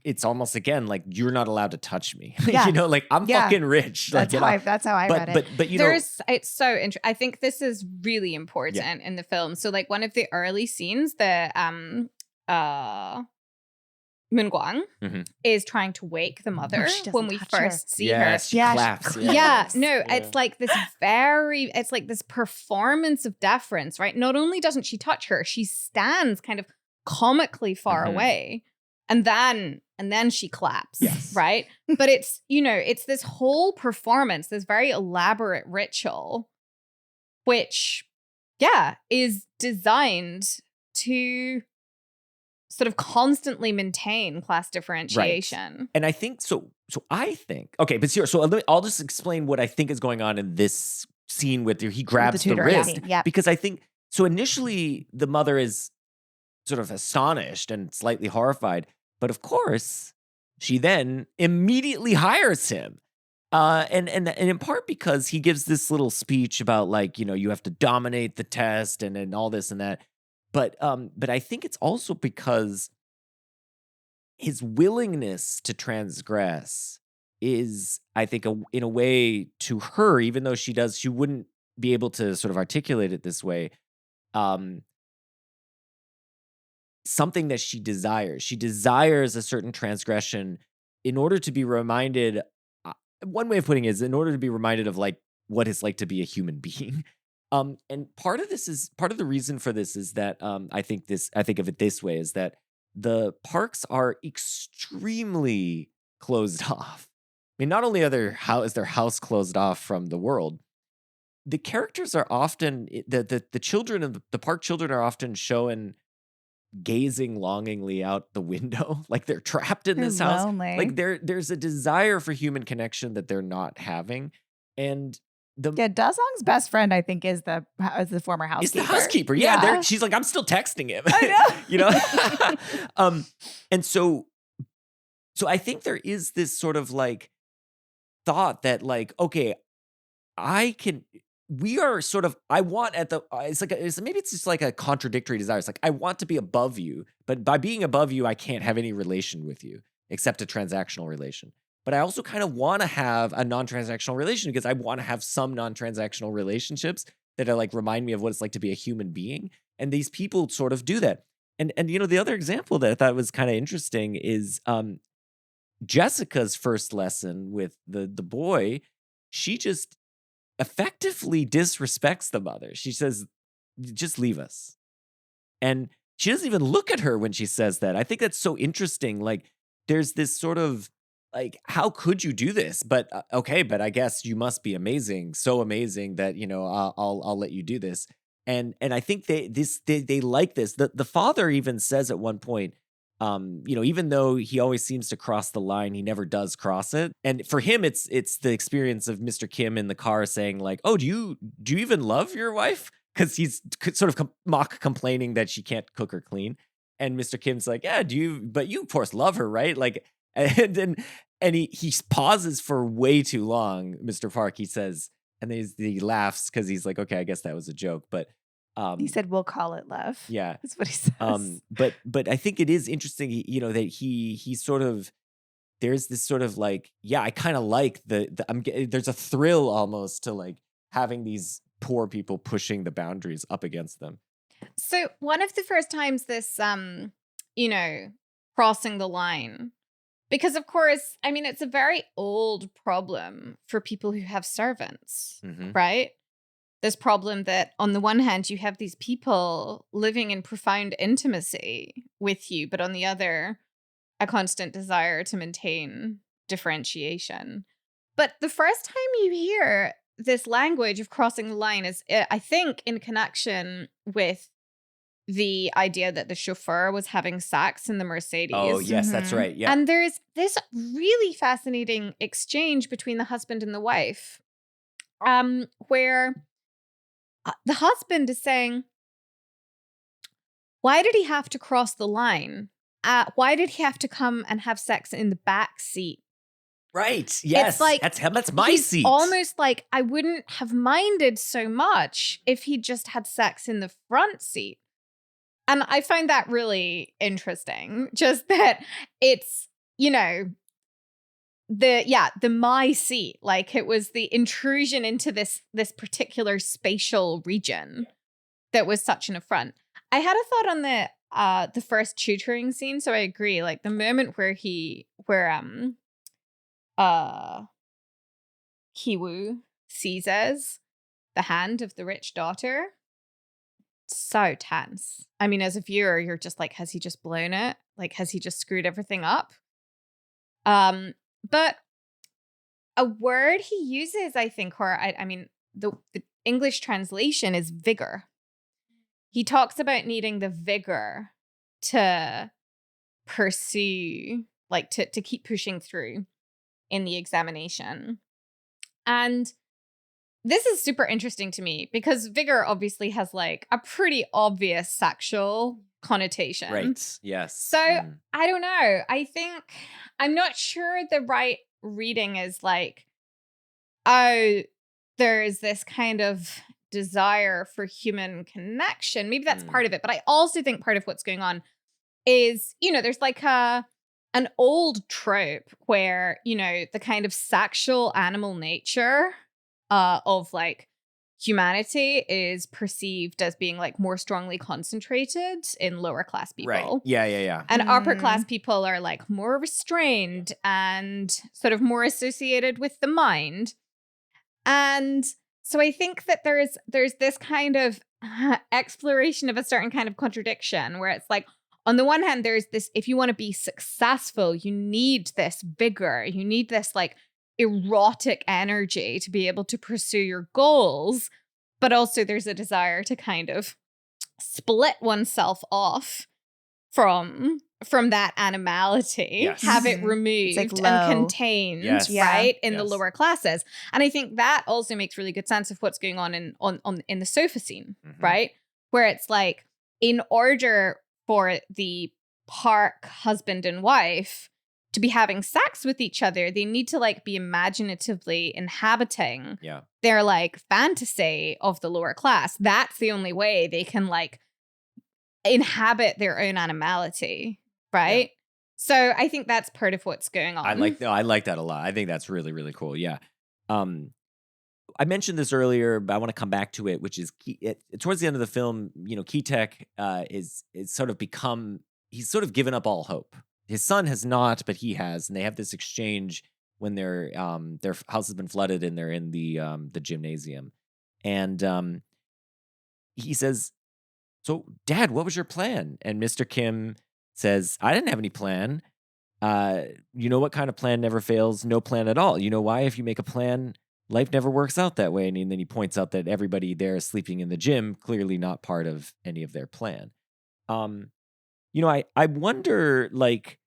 it's almost again like you're not allowed to touch me. Yeah. Like I'm fucking rich. That's like, that's how I read it. But it's so interesting. I think this is really important in the film. So like one of the early scenes, the Moon Guang is trying to wake the mother when we first see her. She claps. It's like this it's like this performance of deference, right? Not only doesn't she touch her, she stands kind of comically far away, and then she claps, right? But it's, it's this whole performance, this very elaborate ritual, which, is designed to sort of constantly maintain class differentiation. Right. And I think okay, but I'll just explain what I think is going on in this scene with he grabs the wrist. Because I think, so initially the mother is sort of astonished and slightly horrified, but of course she then immediately hires him. And in part because he gives this little speech about like, you have to dominate the test and all this and that. But I think it's also because his willingness to transgress is, I think, in a way to her, even though she wouldn't be able to sort of articulate it this way, something that she desires. She desires a certain transgression in order to be reminded. One way of putting it is in order to be reminded of like what it's like to be a human being. And part of the reason for this is that I think of it this way, is that the parks are extremely closed off. I mean, not only is their house closed off from the world, the characters are often the children of the park children are often shown gazing longingly out the window, like they're trapped in this house. Lonely. Like there's a desire for human connection that they're not having, and Dazong's best friend, I think, is the former housekeeper. It's the housekeeper. Yeah. She's like, I'm still texting him. I know. And so I think there is this sort of like thought that like, okay, we are sort of, I want maybe it's just like a contradictory desire. It's like, I want to be above you, but by being above you, I can't have any relation with you except a transactional relation. But I also kind of want to have a non-transactional relation because I want to have some non-transactional relationships that are like remind me of what it's like to be a human being. And these people sort of do that. And the other example that I thought was kind of interesting is Jessica's first lesson with the boy. She just effectively disrespects the mother. She says, just leave us. And she doesn't even look at her when she says that. I think that's so interesting. Like there's this sort of like, how could you do this? But okay, but I guess you must be amazing, so amazing that I'll let you do this. And I think they like this. The father even says at one point, even though he always seems to cross the line, he never does cross it. And for him, it's the experience of Mr. Kim in the car saying like, "Oh, do you even love your wife?" Because he's sort of mock complaining that she can't cook or clean. And Mr. Kim's like, "Yeah, but you of course love her, right?" Like. And he pauses for way too long, Mr. Park, he says, and then he laughs because he's like, okay, I guess that was a joke. But he said, we'll call it love. Yeah. That's what he says. But I think it is interesting, that he sort of, there's this sort of like, yeah, I kind of like there's a thrill almost to like having these poor people pushing the boundaries up against them. So one of the first times this, crossing the line, because, of course, I mean, it's a very old problem for people who have servants, right? This problem that, on the one hand, you have these people living in profound intimacy with you, but on the other, a constant desire to maintain differentiation. But the first time you hear this language of crossing the line is, I think, in connection with the idea that the chauffeur was having sex in the Mercedes. Oh, yes, that's Mhm. right. Yeah. And there's this really fascinating exchange between the husband and the wife, where the husband is saying, why did he have to cross the line? Why did he have to come and have sex in the back seat? Right. Yes. like that's my He's seat. almost like, I wouldn't have minded so much if he just had sex in the front seat. And I find that really interesting. Just that it's, the my seat. Like it was the intrusion into this particular spatial region that was such an affront. I had a thought on the first tutoring scene, so I agree. Like the moment where Kiwoo seizes the hand of the rich daughter, so tense. I mean, as a viewer, you're just like, has he just blown it? Like, has he just screwed everything up? But a word he uses, I think, or I mean, the English translation is vigor. He talks about needing the vigor to pursue, like to keep pushing through in the examination. And this is super interesting to me because vigor obviously has like a pretty obvious sexual connotation. Right. Yes. So I don't know. I think I'm not sure the right reading is like, oh, there's this kind of desire for human connection. Maybe that's part of it. But I also think part of what's going on is, there's like an old trope where, the kind of sexual animal nature of like humanity is perceived as being like more strongly concentrated in lower class people. Right. Yeah. And upper class people are like more restrained and sort of more associated with the mind. And so I think that there's this kind of exploration of a certain kind of contradiction where it's like, on the one hand, there's this, if you want to be successful, you need this vigor, you need this like erotic energy to be able to pursue your goals. But also there's a desire to kind of split oneself off from that animality, Yes. have it removed It's like and low. contained, Yes. right, in the Yes. lower classes. And I think that also makes really good sense of what's going on in the sofa scene, right? Where it's like, in order for the Park husband and wife to be having sex with each other, they need to like be imaginatively inhabiting their like fantasy of the lower class. That's the only way they can like inhabit their own animality, right? Yeah. So I think that's part of what's going on. I like that a lot. I think that's really, really cool. Yeah. I mentioned this earlier, but I want to come back to it, which is towards the end of the film, Ketek is sort of he's sort of given up all hope. His son has not, but he has, and they have this exchange when their house has been flooded and they're in the gymnasium, and he says, "So, Dad, what was your plan?" And Mr. Kim says, "I didn't have any plan. You know what kind of plan never fails? No plan at all. You know why? If you make a plan, life never works out that way." And then he points out that everybody there is sleeping in the gym, clearly not part of any of their plan. I wonder, like,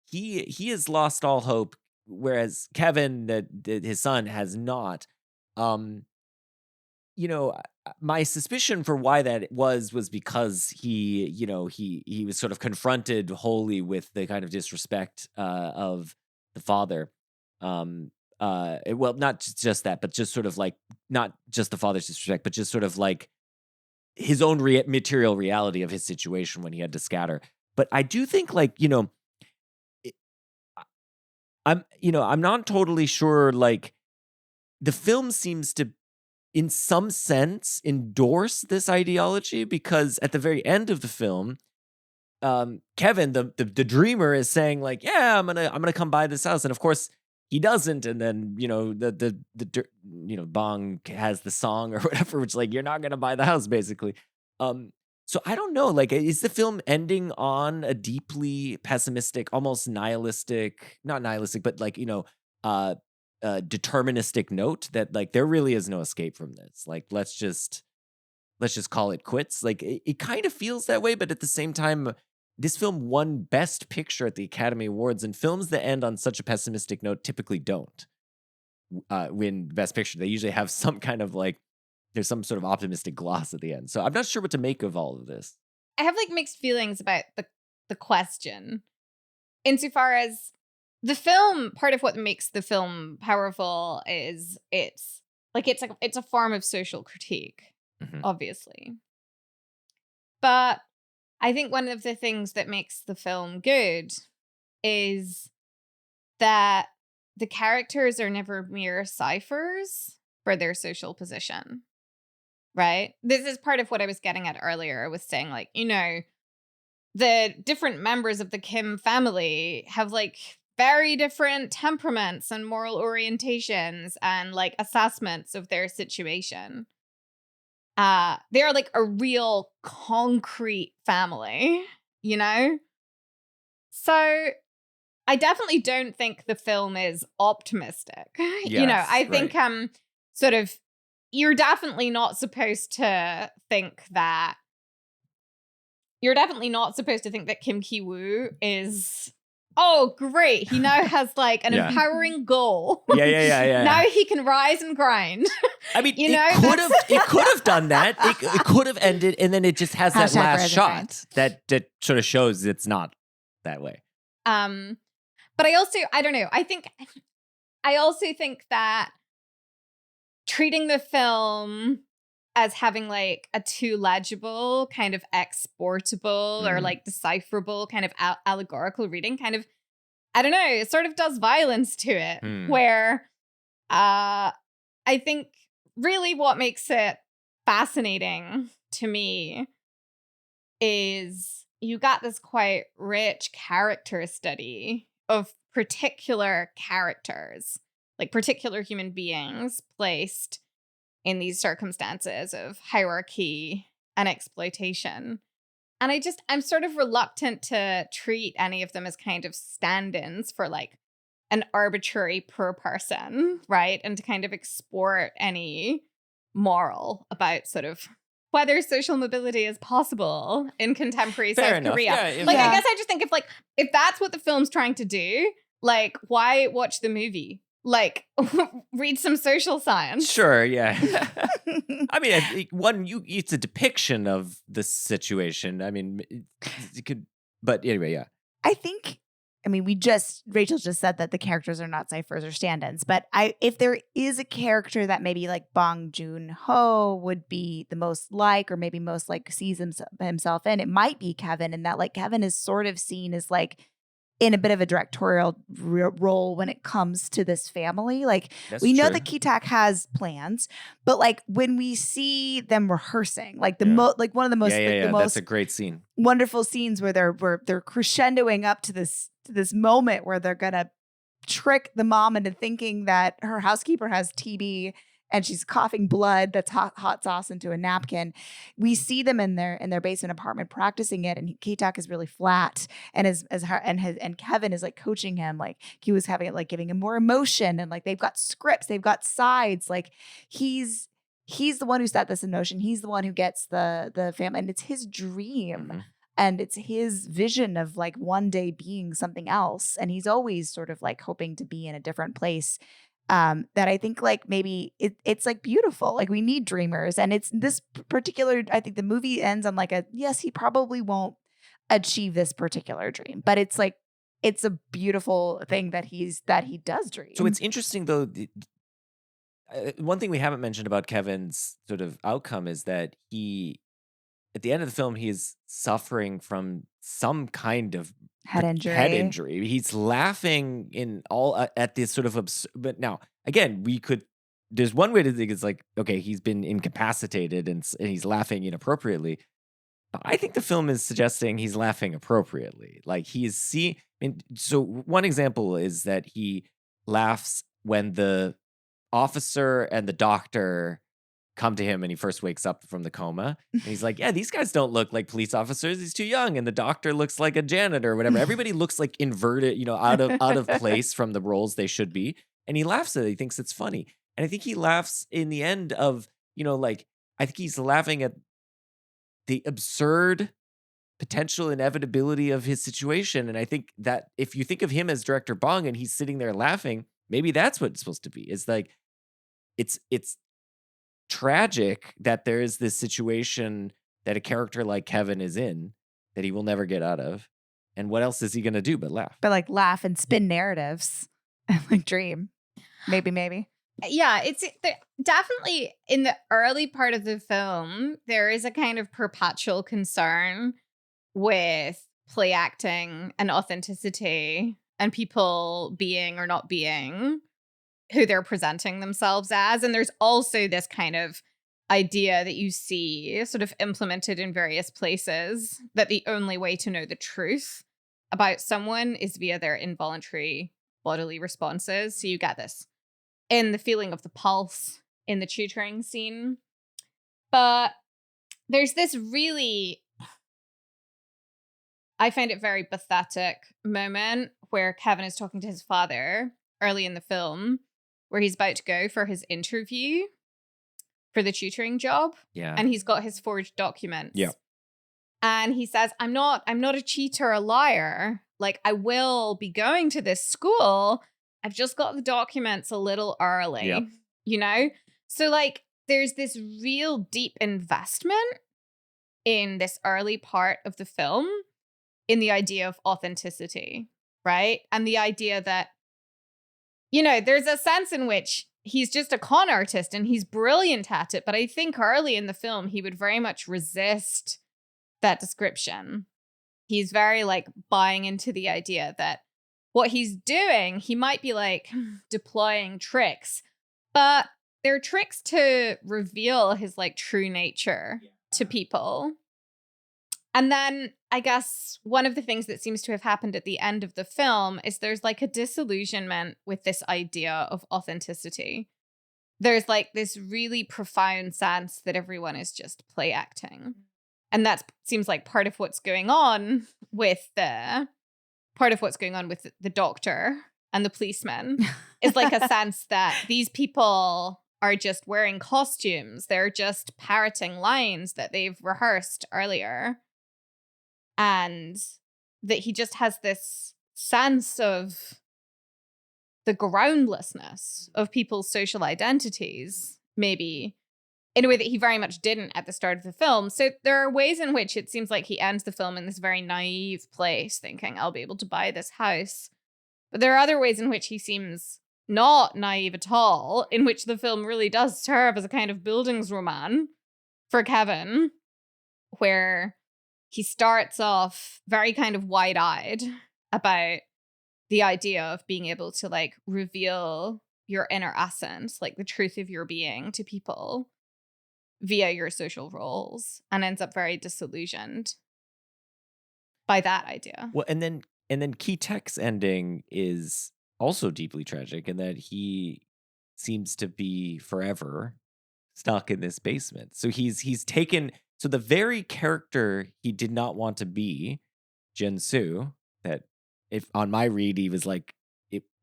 he has lost all hope, whereas Kevin, that his son, has not. My suspicion for why that was because he was sort of confronted wholly with the kind of disrespect of the father. Well, not just that, but just sort of like, not just the father's disrespect, but just sort of like his own material reality of his situation when he had to scatter. But I do think, like, I'm not totally sure, like, the film seems to, in some sense, endorse this ideology, because at the very end of the film, Kevin, the dreamer, is saying like, "Yeah, I'm gonna come by this house," and of course he doesn't. And then Bong has the song or whatever, which, like, you're not gonna buy the house, basically. So I don't know. Like, is the film ending on a deeply pessimistic, almost nihilistic, not nihilistic, but like, deterministic note that, like, there really is no escape from this. Like, let's just let's just call it quits. Like it kind of feels that way, but at the same time, this film won Best Picture at the Academy Awards, and films that end on such a pessimistic note typically don't win Best Picture. They usually have some kind of like, there's some sort of optimistic gloss at the end. So I'm not sure what to make of all of this. I have like mixed feelings about the question, insofar as the film, part of what makes the film powerful is it's a form of social critique, obviously. But I think one of the things that makes the film good is that the characters are never mere ciphers for their social position, right? This is part of what I was getting at earlier. I was saying, like, you know, the different members of the Kim family have like very different temperaments and moral orientations and like assessments of their situation. They're like a real concrete family, you know? So I definitely don't think the film is optimistic. You know, I think sort of you're definitely not supposed to think that Kim Ki-woo is, oh, great. He now has like an empowering goal. Yeah. Now he can rise and grind. I mean, You know, it could have done that. It could have ended, and then it just has that Hashtag last rise and shot that sort of shows it's not that way. But I don't know. I also think that treating the film as having like a too legible, kind of exportable or like decipherable kind of allegorical reading kind of, I don't know, it sort of does violence to it, where I think really what makes it fascinating to me is you got this quite rich character study of particular characters, like particular human beings placed in these circumstances of hierarchy and exploitation. And I'm sort of reluctant to treat any of them as kind of stand-ins for like an arbitrary per person, right? And to kind of export any moral about sort of whether social mobility is possible in contemporary South Korea. I guess I just think if that's what the film's trying to do, like, why watch the movie? Like, read some social science. Sure, yeah. I mean, it's a depiction of the situation. I mean, it could, but anyway, yeah. Rachel just said that the characters are not ciphers or stand-ins, but if there is a character that maybe like Bong Joon-ho would be the most like, or maybe most like sees himself in, it might be Kevin, and that like Kevin is sort of seen as like in a bit of a directorial role when it comes to this family. Like, we know that Ki-tak has plans, but like when we see them rehearsing, like one of the most that's a great scene, wonderful scenes where they're crescendoing up to this moment where they're gonna trick the mom into thinking that her housekeeper has TB and she's coughing blood that's hot sauce into a napkin. We see them in their basement apartment practicing it, and Ki-tak is really flat, and and Kevin is like coaching him, like he was having it, like giving him more emotion, and like they've got scripts, they've got sides, like he's the one who set this in motion. He's the one who gets the family, and it's his dream. And it's his vision of like one day being something else, and he's always sort of like hoping to be in a different place. That I think like maybe it's like beautiful. Like, we need dreamers, and it's this particular, I think the movie ends on like yes, he probably won't achieve this particular dream, but it's like, it's a beautiful thing that he does dream. So it's interesting though. One thing we haven't mentioned about Kevin's sort of outcome is that at the end of the film, he is suffering from some kind of head injury. He's laughing at this sort of but now again, there's one way to think it's like, okay, he's been incapacitated and he's laughing inappropriately. But I think the film is suggesting he's laughing appropriately. Like, so one example is that he laughs when the officer and the doctor come to him and he first wakes up from the coma, and he's like, yeah, these guys don't look like police officers, he's too young, and the doctor looks like a janitor or whatever. Everybody looks like inverted, out of place from the roles they should be, and he laughs at it. He thinks it's funny, and I think he laughs in the end of, I think he's laughing at the absurd potential inevitability of his situation. And I think that if you think of him as director Bong and he's sitting there laughing, maybe that's what it's supposed to be. It's like it's tragic that there is this situation that a character like Kevin is in that he will never get out of. And what else is he going to do but laugh? But like laugh and spin narratives and like dream. Maybe. Yeah, it's definitely in the early part of the film, there is a kind of perpetual concern with play acting and authenticity and people being or not being who they're presenting themselves as. And there's also this kind of idea that you see sort of implemented in various places that the only way to know the truth about someone is via their involuntary bodily responses. So you get this in the feeling of the pulse in the tutoring scene. But there's this really, I find it very pathetic moment where Kevin is talking to his father early in the film, where he's about to go for his interview for the tutoring job. Yeah. And he's got his forged documents. Yeah. And he says, I'm not a cheater, a liar. Like, I will be going to this school. I've just got the documents a little early, Yep. you know? So like, there's this real deep investment in this early part of the film in the idea of authenticity, right? And the idea that, you know, there's a sense in which he's just a con artist and he's brilliant at it. But I think early in the film, he would very much resist that description. He's very like buying into the idea that what he's doing, he might be like deploying tricks, but they're tricks to reveal his like true nature to people. And then I guess one of the things that seems to have happened at the end of the film is there's like a disillusionment with this idea of authenticity. There's like this really profound sense that everyone is just play acting. And that seems like part of what's going on with the doctor and the policeman is like a sense that these people are just wearing costumes. They're just parroting lines that they've rehearsed earlier. And that he just has this sense of the groundlessness of people's social identities, maybe in a way that he very much didn't at the start of the film. So there are ways in which it seems like he ends the film in this very naive place, thinking, I'll be able to buy this house. But there are other ways in which he seems not naive at all, in which the film really does serve as a kind of Bildungsroman for Kevin, where he starts off very kind of wide-eyed about the idea of being able to like reveal your inner essence, like the truth of your being to people via your social roles, and ends up very disillusioned by that idea. Well, and then Key Tech's ending is also deeply tragic in that he seems to be forever stuck in this basement. So he's taken. So the very character he did not want to be, Jin-soo, that if on my read he was like,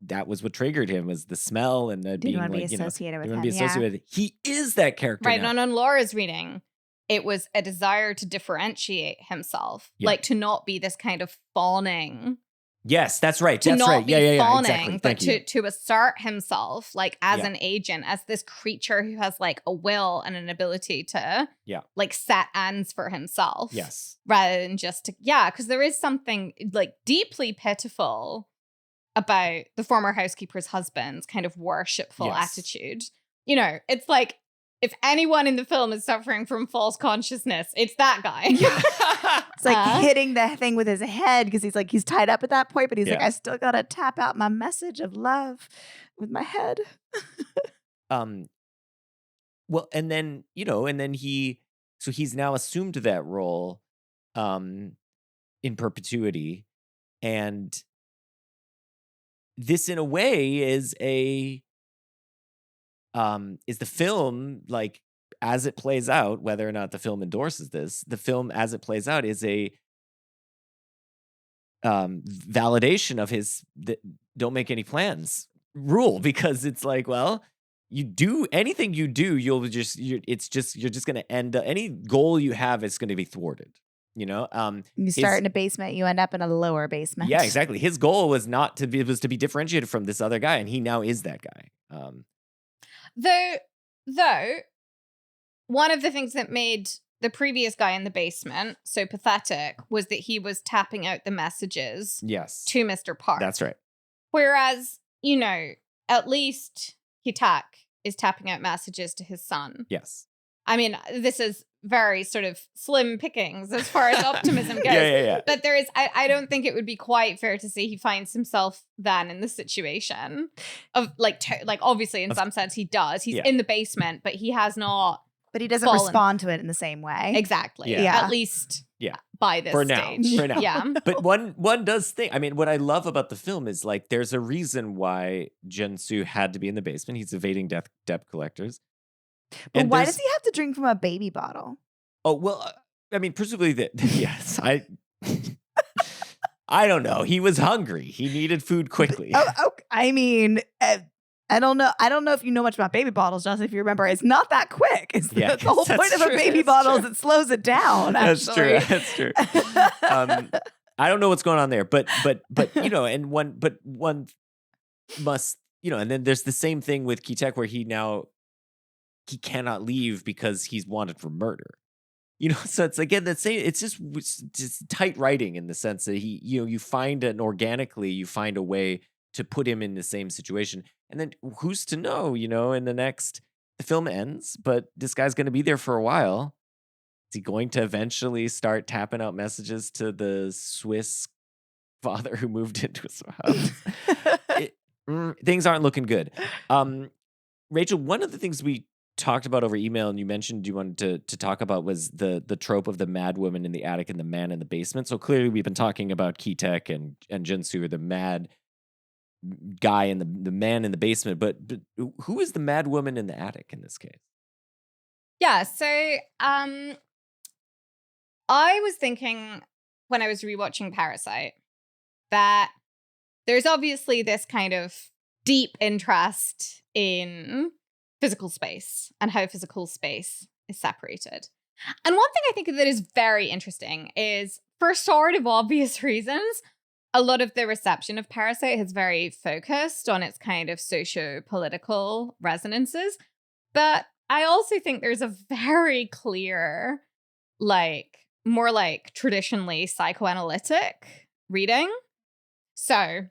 that was what triggered him, was the smell and the being Didn't want to like, be associated with didn't him. want to be associated with it. He is that character Right, now. and on Laura's reading, it was a desire to differentiate himself, Yeah. like to not be this kind of fawning. Yes, that's right. To That's not right. be Yeah, fawning, exactly. but Thank you. to assert himself like as Yeah. an agent, as this creature who has like a will and an ability to Yeah. like set ends for himself. Yes. Rather than just to, because there is something like deeply pitiful about the former housekeeper's husband's kind of worshipful Yes. attitude. You know, it's like if anyone in the film is suffering from false consciousness, it's that guy. It's like hitting the thing with his head because he's tied up at that point, but he's like, Yeah. I still gotta tap out my message of love with my head. Well, and then, he's now assumed that role in perpetuity. And this in a way is the film, like as it plays out, whether or not the film endorses this, the film as it plays out is a validation of his don't make any plans rule, because it's like, well, you do anything you do, you're just going to end up, any goal you have is going to be thwarted. You know, You start in a basement, you end up in a lower basement. yeah, exactly. His goal was not to be, it was to be differentiated from this other guy, and he now is that guy. Though, one of the things that made the previous guy in the basement so pathetic was that he was tapping out the messages Yes, to Mr. Park. that's right. Whereas, you know, at least Hitchcock is tapping out messages to his son. Yes. I mean, this is very sort of slim pickings as far as optimism goes. Yeah. But there is, I don't think it would be quite fair to say he finds himself then in the situation of like obviously in some sense he does. He's in the basement, but he has not. But he doesn't respond to it in the same way. Exactly. Yeah. At least by this stage. For now. Yeah. But one does think, I mean, what I love about the film is like there's a reason why Jin-soo had to be in the basement. He's evading debt collectors. But why does he have to drink from a baby bottle? Oh, well, I mean, presumably that, yes, I don't know. He was hungry. He needed food quickly. I mean, I don't know. I don't know if you know much about baby bottles, Justin. If you remember, it's not that quick. It's the whole point of a baby bottle is it slows it down. Actually. That's true. I don't know what's going on there, but you know, and one must, you know, and then there's the same thing with Ki-taek where he cannot leave because he's wanted for murder. You know, so it's again the same. It's just tight writing in the sense that you find a way to put him in the same situation. And then who's to know, you know, the film ends, but this guy's going to be there for a while. Is he going to eventually start tapping out messages to the Swiss father who moved into his house? Things aren't looking good. Rachel, one of the things we talked about over email and you mentioned you wanted to talk about was the trope of the mad woman in the attic and the man in the basement. So clearly we've been talking about Ki-taek and Jin-soo, the mad guy and the man in the basement, but who is the mad woman in the attic in this case? Yeah, so I was thinking when I was rewatching Parasite that there's obviously this kind of deep interest in physical space and how physical space is separated. And one thing I think that is very interesting is, for sort of obvious reasons, a lot of the reception of Parasite has very focused on its kind of socio-political resonances. But I also think there's a very clear, more traditionally psychoanalytic reading. So,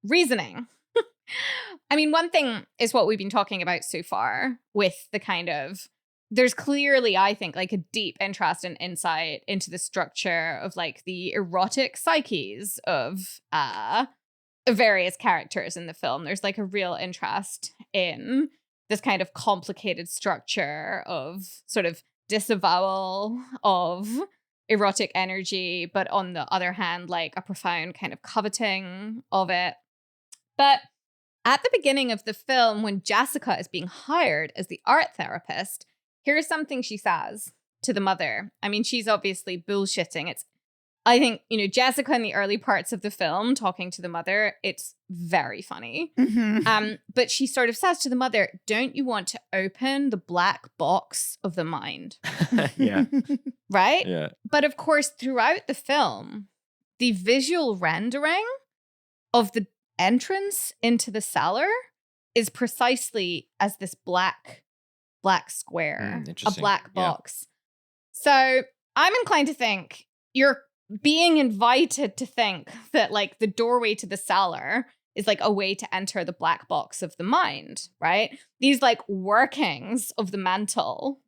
reasoning. I mean, one thing is what we've been talking about so far with the kind of, there's clearly, I think, a deep interest and insight into the structure of the erotic psyches of various characters in the film. There's a real interest in this kind of complicated structure of sort of disavowal of erotic energy, but on the other hand, a profound kind of coveting of it. But at the beginning of the film, when Jessica is being hired as the art therapist, here's something she says to the mother. I mean, she's obviously bullshitting. I think, Jessica in the early parts of the film talking to the mother, it's very funny. Mm-hmm. But she sort of says to the mother, don't you want to open the black box of the mind? Yeah. Right? Yeah. But of course, throughout the film, the visual rendering of the entrance into the cellar is precisely as this black square, a black box. So I'm inclined to think you're being invited to think that the doorway to the cellar is a way to enter the black box of the mind, right? These workings of the mental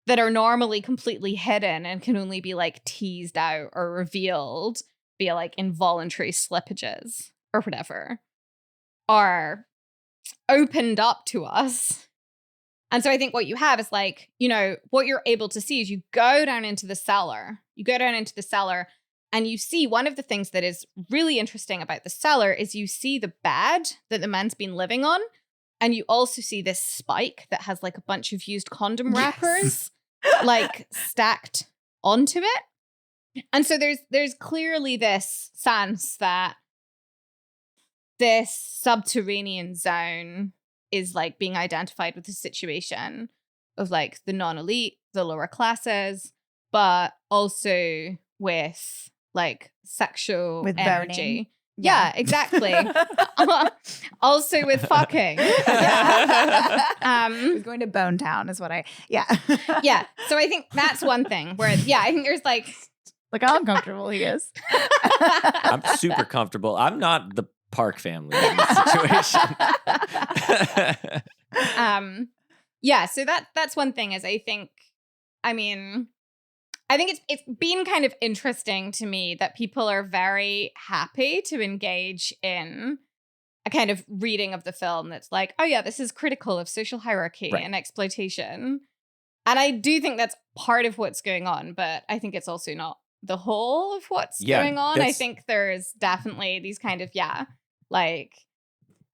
that are normally completely hidden and can only be teased out or revealed via involuntary slippages or whatever, are opened up to us. And so I think what you have is what you're able to see is you go down into the cellar. And you see one of the things that is really interesting about the cellar is you see the bed that the man's been living on. And you also see this spike that has a bunch of used condom wrappers stacked onto it. And so there's clearly this sense that this subterranean zone is like being identified with the situation of like the non-elite, the lower classes, but also with like sexual With energy. boning. Yeah, exactly. Also with fucking. He's going to Bone Town is what yeah. Yeah. So I think that's one thing where, I think there's like. Look how uncomfortable he is. I'm super comfortable. I'm not the Park family in this situation. Yeah, so that's one thing is I think it's been kind of interesting to me that people are very happy to engage in a kind of reading of the film that's like, oh yeah, this is critical of social hierarchy and exploitation. And I do think that's part of what's going on, but I think it's also not the whole of what's going on. I think there's definitely these kind of, like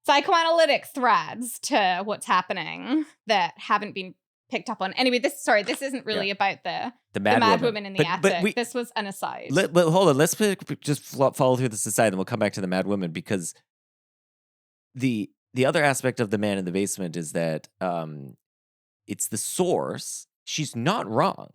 psychoanalytic threads to what's happening that haven't been picked up on. Anyway, this isn't really about the mad woman in the attic. This was an aside. Hold on, let's just follow through this aside, and we'll come back to the mad woman, because the other aspect of the man in the basement is that it's the source. She's not wrong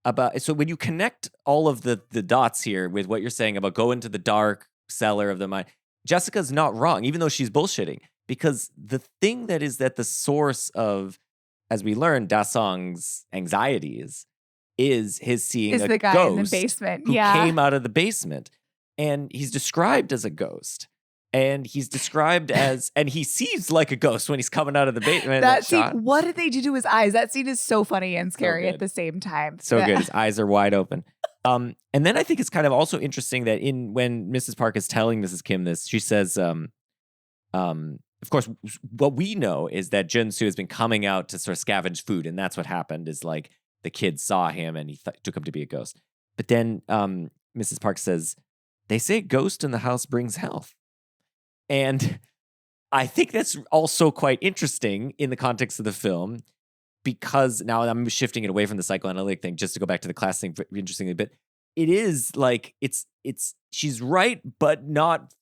about. So when you connect all of the dots here with what you're saying about go into the dark cellar of the mind, Jessica's not wrong, even though she's bullshitting, because the thing that is at the source of, as we learned, Da Song's anxieties is his seeing a the guy ghost in the basement who came out of the basement. And he's described as a ghost. And he's described as, and he seems like a ghost when he's coming out of the basement. That scene, what did they do to his eyes? That scene is so funny and scary at the same time. So good. His eyes are wide open. And then I think it's kind of also interesting that when Mrs. Park is telling Mrs. Kim this, she says, of course, what we know is that Jun-soo has been coming out to sort of scavenge food. And that's what happened, is like the kid saw him and he took him to be a ghost. But then Mrs. Park says, they say ghost in the house brings health. And I think that's also quite interesting in the context of the film, because now I'm shifting it away from the psychoanalytic thing just to go back to the class thing interestingly. But it is like, she's right, but not,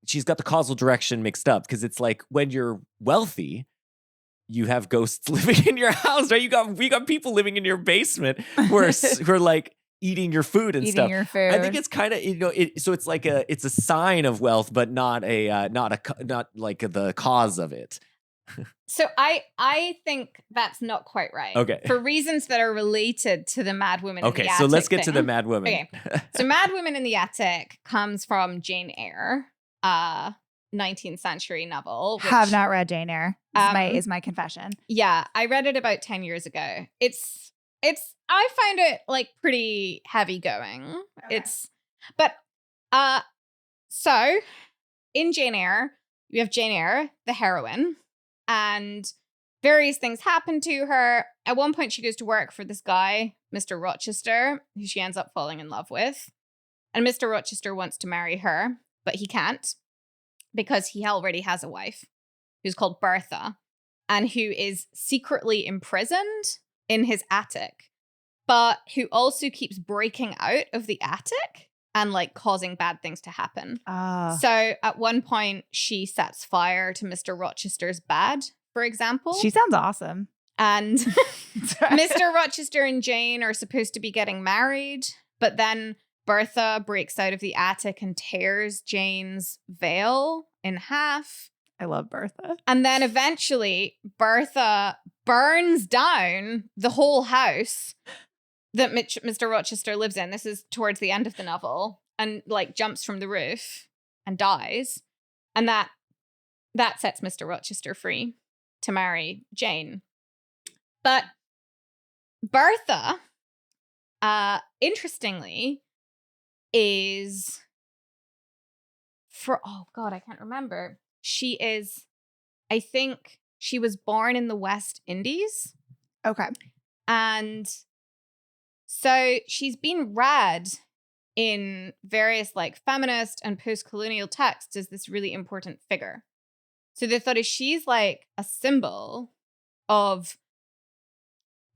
she's got the causal direction mixed up, because it's like when you're wealthy, you have ghosts living in your house, right? You got people living in your basement who are like eating your food and stuff. Your food. I think it's kind of, so it's like it's a sign of wealth, but not like the cause of it. So I think that's not quite right. Okay. For reasons that are related to the mad woman in the attic. Okay, so let's get to the mad woman. Okay. So Mad Woman in the Attic comes from Jane Eyre, 19th century novel. Which, have not read Jane Eyre. Is my confession. Yeah, I read it about 10 years ago. I find it like pretty heavy going. Okay. So in Jane Eyre, you have Jane Eyre, the heroine, and various things happen to her. At one point, she goes to work for this guy, Mr. Rochester, who she ends up falling in love with. And Mr. Rochester wants to marry her, but he can't, because he already has a wife who's called Bertha, and who is secretly imprisoned in his attic, but who also keeps breaking out of the attic and like causing bad things to happen. So at one point, she sets fire to Mr. Rochester's bed, for example. She sounds awesome. And Mr. Rochester and Jane are supposed to be getting married, but then Bertha breaks out of the attic and tears Jane's veil in half. I love Bertha. And then eventually Bertha burns down the whole house that Mr. Rochester lives in. This is towards the end of the novel, and like jumps from the roof and dies. And that sets Mr. Rochester free to marry Jane. But Bertha, interestingly, is I can't remember. She is, I think she was born in the West Indies. Okay. And so she's been read in various like feminist and post-colonial texts as this really important figure. So they thought she's like a symbol of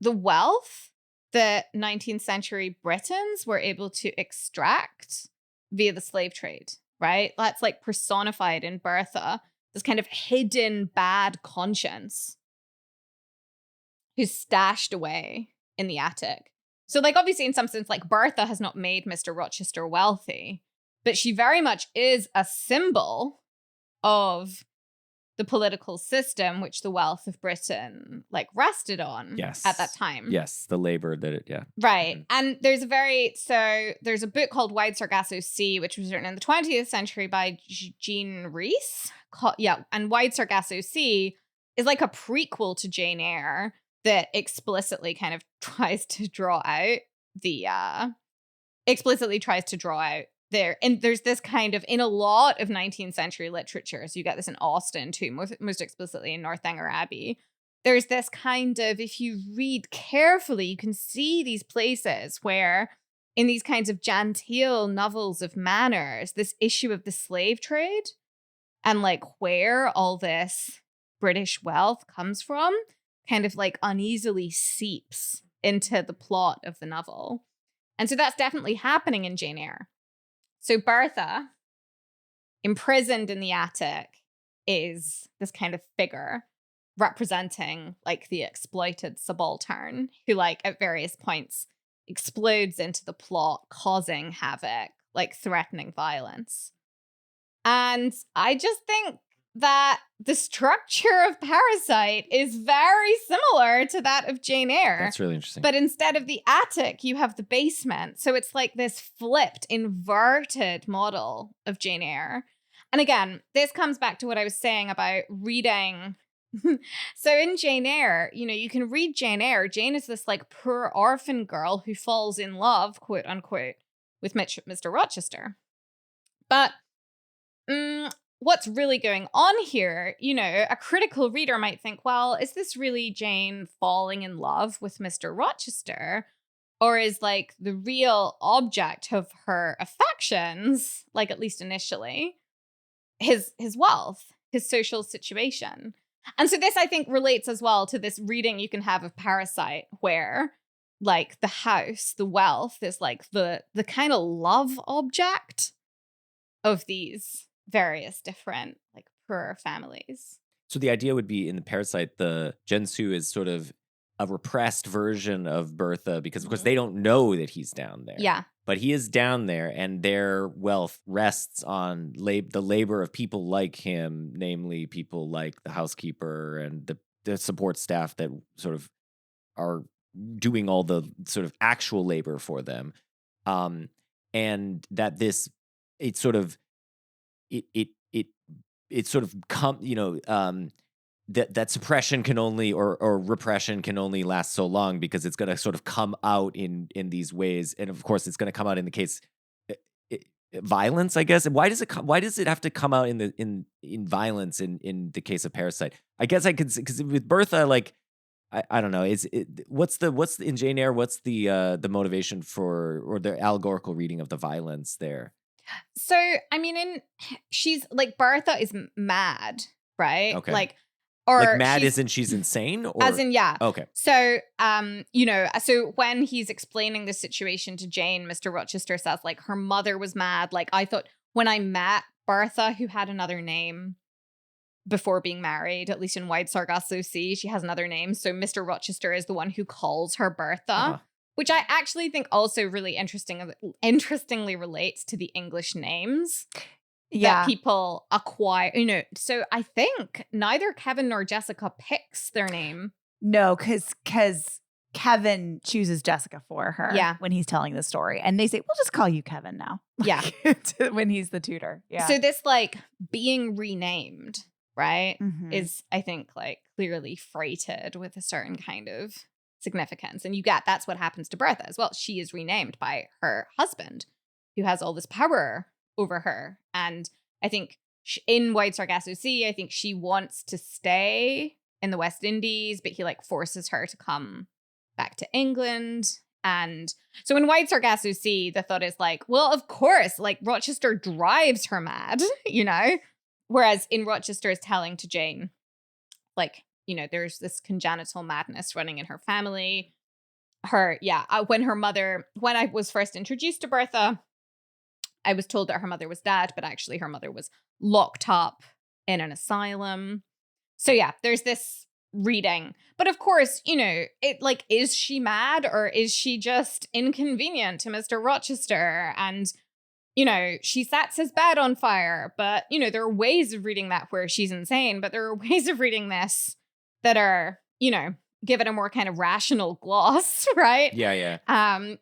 the wealth that 19th century Britons were able to extract via the slave trade, right? That's like personified in Bertha. this kind of hidden bad conscience who's stashed away in the attic. So, like, obviously, in some sense, like, Bertha has not made Mr. Rochester wealthy, but she very much is a symbol of the political system which the wealth of Britain, like, rested on at that time. Yes, the labor that it, yeah. Right. Mhm. And there's a book called Wide Sargasso Sea, which was written in the 20th century by Jean Rhys. And Wide Sargasso Sea is like a prequel to Jane Eyre that explicitly kind of tries to draw out there. And there's this kind of, in a lot of 19th century literature, so you get this in Austen too, most explicitly in Northanger Abbey, there's this kind of, if you read carefully, you can see these places where in these kinds of genteel novels of manners, this issue of the slave trade and like where all this British wealth comes from kind of like uneasily seeps into the plot of the novel. And so that's definitely happening in Jane Eyre. So Bertha, imprisoned in the attic, is this kind of figure representing like the exploited subaltern who like at various points explodes into the plot, causing havoc, like threatening violence. And I just think that the structure of Parasite is very similar to that of Jane Eyre. That's really interesting. But instead of the attic, you have the basement. So it's like this flipped, inverted model of Jane Eyre. And again, this comes back to what I was saying about reading. So in Jane Eyre, you know, you can read Jane Eyre. Jane is this like poor orphan girl who falls in love, quote unquote, with Mr. Rochester. But what's really going on here, you know, a critical reader might think, well, is this really Jane falling in love with Mr. Rochester? Or is like the real object of her affections, like at least initially, his wealth, his social situation? And so this, I think, relates as well to this reading you can have of Parasite, where like the house, the wealth is like the kind of love object of these various different like poor families. So the idea would be in the Parasite, the Jensu is sort of a repressed version of Bertha because, of course, they don't know that he's down there. Yeah. But he is down there, and their wealth rests on the labor of people like him, namely people like the housekeeper and the support staff that sort of are doing all the sort of actual labor for them. And that this, it sort of, it sort of that suppression can only or repression can only last so long because it's going to sort of come out in these ways, and of course it's going to come out in the case violence, I guess. And why does it have to come out in violence in the case of Parasite? I guess I could, because with Bertha, like I don't know, what's in Jane Eyre, what's the motivation for, or the allegorical reading of the violence there? So, I mean, she's like, Bertha is mad, right? Okay. Like, or like mad isn't she's insane? Or? As in, yeah. Okay. So, you know, so when he's explaining the situation to Jane, Mr. Rochester says, like, her mother was mad. Like, I thought when I met Bertha, who had another name before being married, at least in Wide Sargasso Sea, she has another name. So Mr. Rochester is the one who calls her Bertha. Which I actually think also really interestingly relates to the English names that people acquire. You know, so I think neither Kevin nor Jessica picks their name. No, because Kevin chooses Jessica for her when he's telling the story. And they say, we'll just call you Kevin now. Yeah. When he's the tutor. Yeah. So this like being renamed, right, is, I think, like clearly freighted with a certain kind of significance. And that's what happens to Bertha as well. She is renamed by her husband, who has all this power over her. And I think in Wide Sargasso Sea, I think she wants to stay in the West Indies, but he like forces her to come back to England. And so in Wide Sargasso Sea, the thought is like, well, of course, like Rochester drives her mad, you know? Whereas in Rochester's telling to Jane, like, you know, there's this congenital madness running in her family. When I was first introduced to Bertha, I was told that her mother was dead, but actually her mother was locked up in an asylum. So yeah, there's this reading. But of course, it like, is she mad or is she just inconvenient to Mr. Rochester? And, she sets his bed on fire. But, there are ways of reading that where she's insane, but there are ways of reading this that are, give it a more kind of rational gloss, right? Yeah.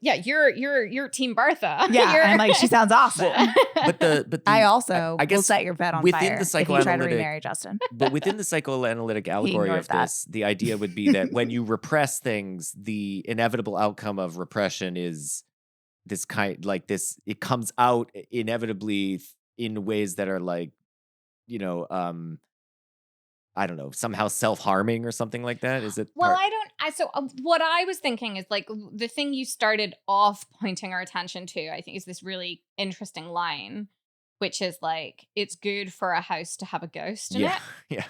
Yeah, you're Team Bertha. Yeah, You're- and like she sounds awesome. But I also I will guess set your bed on within fire the if you try to psychoanalytic- remarry Justin. But within the psychoanalytic allegory ignored of that. this, the idea would be that when you repress things, the inevitable outcome of repression is this kind, like this, it comes out inevitably in ways that are like, I don't know, somehow self-harming or something like that. Is it? Well, what I was thinking is like the thing you started off pointing our attention to, I think, is this really interesting line, which is like, it's good for a house to have a ghost in it. Yeah.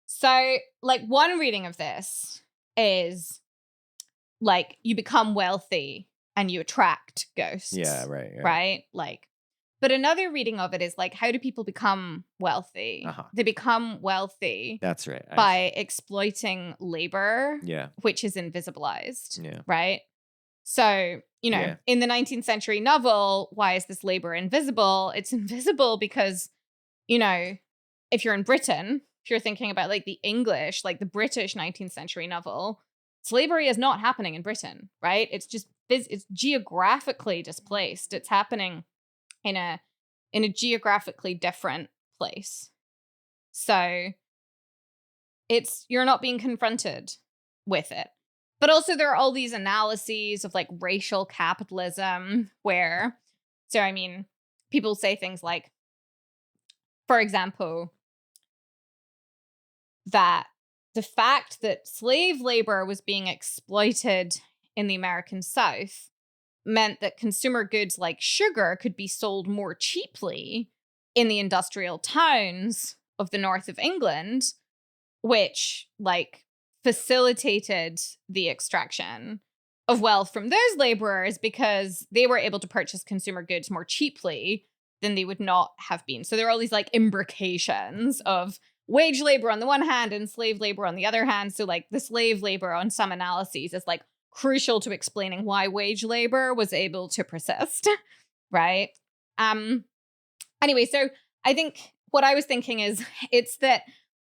So, like, one reading of this is like, you become wealthy and you attract ghosts. Yeah, right. Right? Like, but another reading of it is like, how do people become wealthy? Uh-huh. They become wealthy That's right. by exploiting labor, Yeah. which is invisibilized. Yeah. Right? So, Yeah. in the 19th century novel, why is this labor invisible? It's invisible because, if you're in Britain, if you're thinking about like the English, like the British 19th century novel, slavery is not happening in Britain, right? It's just, it's geographically displaced. It's happening in a geographically different place. So you're not being confronted with it. But also there are all these analyses of like racial capitalism where, so I mean, people say things like, for example, that the fact that slave labor was being exploited in the American South meant that consumer goods like sugar could be sold more cheaply in the industrial towns of the north of England, which like facilitated the extraction of wealth from those laborers because they were able to purchase consumer goods more cheaply than they would not have been. So there are all these like imbrications of wage labor on the one hand and slave labor on the other hand. So like the slave labor on some analyses is like crucial to explaining why wage labor was able to persist, right? Anyway, so I think what I was thinking is it's that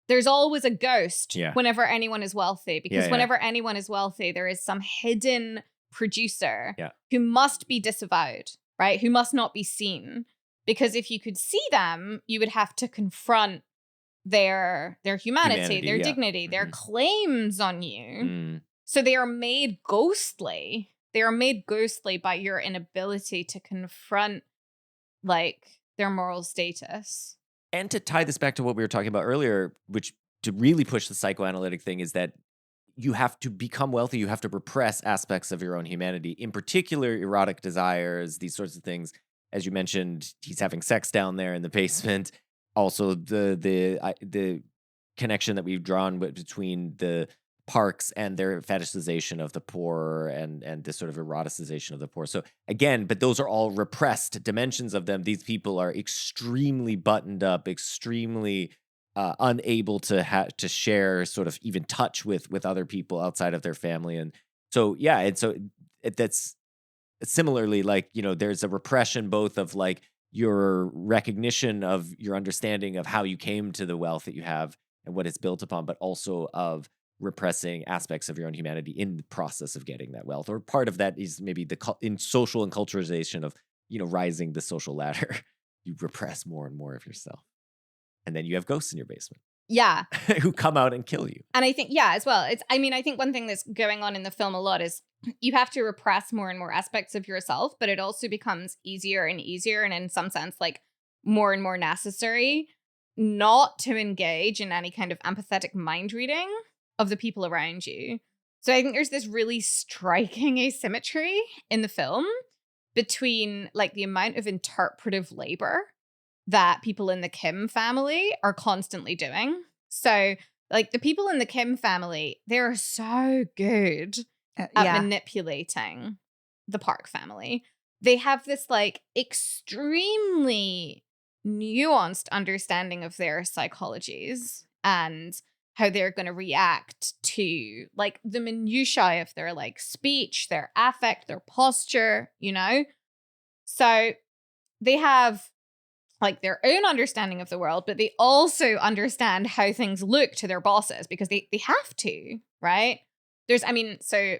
there's always a ghost whenever anyone is wealthy, because whenever anyone is wealthy, there is some hidden producer who must be disavowed, right? Who must not be seen. Because if you could see them, you would have to confront their humanity, their dignity, their claims on you. So they are made ghostly. They are made ghostly by your inability to confront like their moral status. And to tie this back to what we were talking about earlier, which to really push the psychoanalytic thing is that you have to become wealthy. You have to repress aspects of your own humanity, in particular, erotic desires, these sorts of things. As you mentioned, he's having sex down there in the basement. Also, the connection that we've drawn between the Parks and their fetishization of the poor and this sort of eroticization of the poor. So again, but those are all repressed dimensions of them. These people are extremely buttoned up, extremely unable to share sort of even touch with other people outside of their family. And so, yeah, and so that's similarly like, there's a repression both of like your recognition of your understanding of how you came to the wealth that you have and what it's built upon, but also of repressing aspects of your own humanity in the process of getting that wealth. Or part of that is maybe in social enculturization of, rising the social ladder. You repress more and more of yourself. And then you have ghosts in your basement. Yeah. Who come out and kill you. And I think, as well, I think one thing that's going on in the film a lot is you have to repress more and more aspects of yourself, but it also becomes easier and easier, and in some sense, like more and more necessary not to engage in any kind of empathetic mind reading of the people around you. So I think there's this really striking asymmetry in the film between like the amount of interpretive labor that people in the Kim family are constantly doing. So like the people in the Kim family, they're so good at manipulating the Park family. They have this like extremely nuanced understanding of their psychologies and how they're going to react to like the minutiae of their like speech, their affect, their posture, you know? So they have like their own understanding of the world, but they also understand how things look to their bosses because they have to, right? There's, I mean, so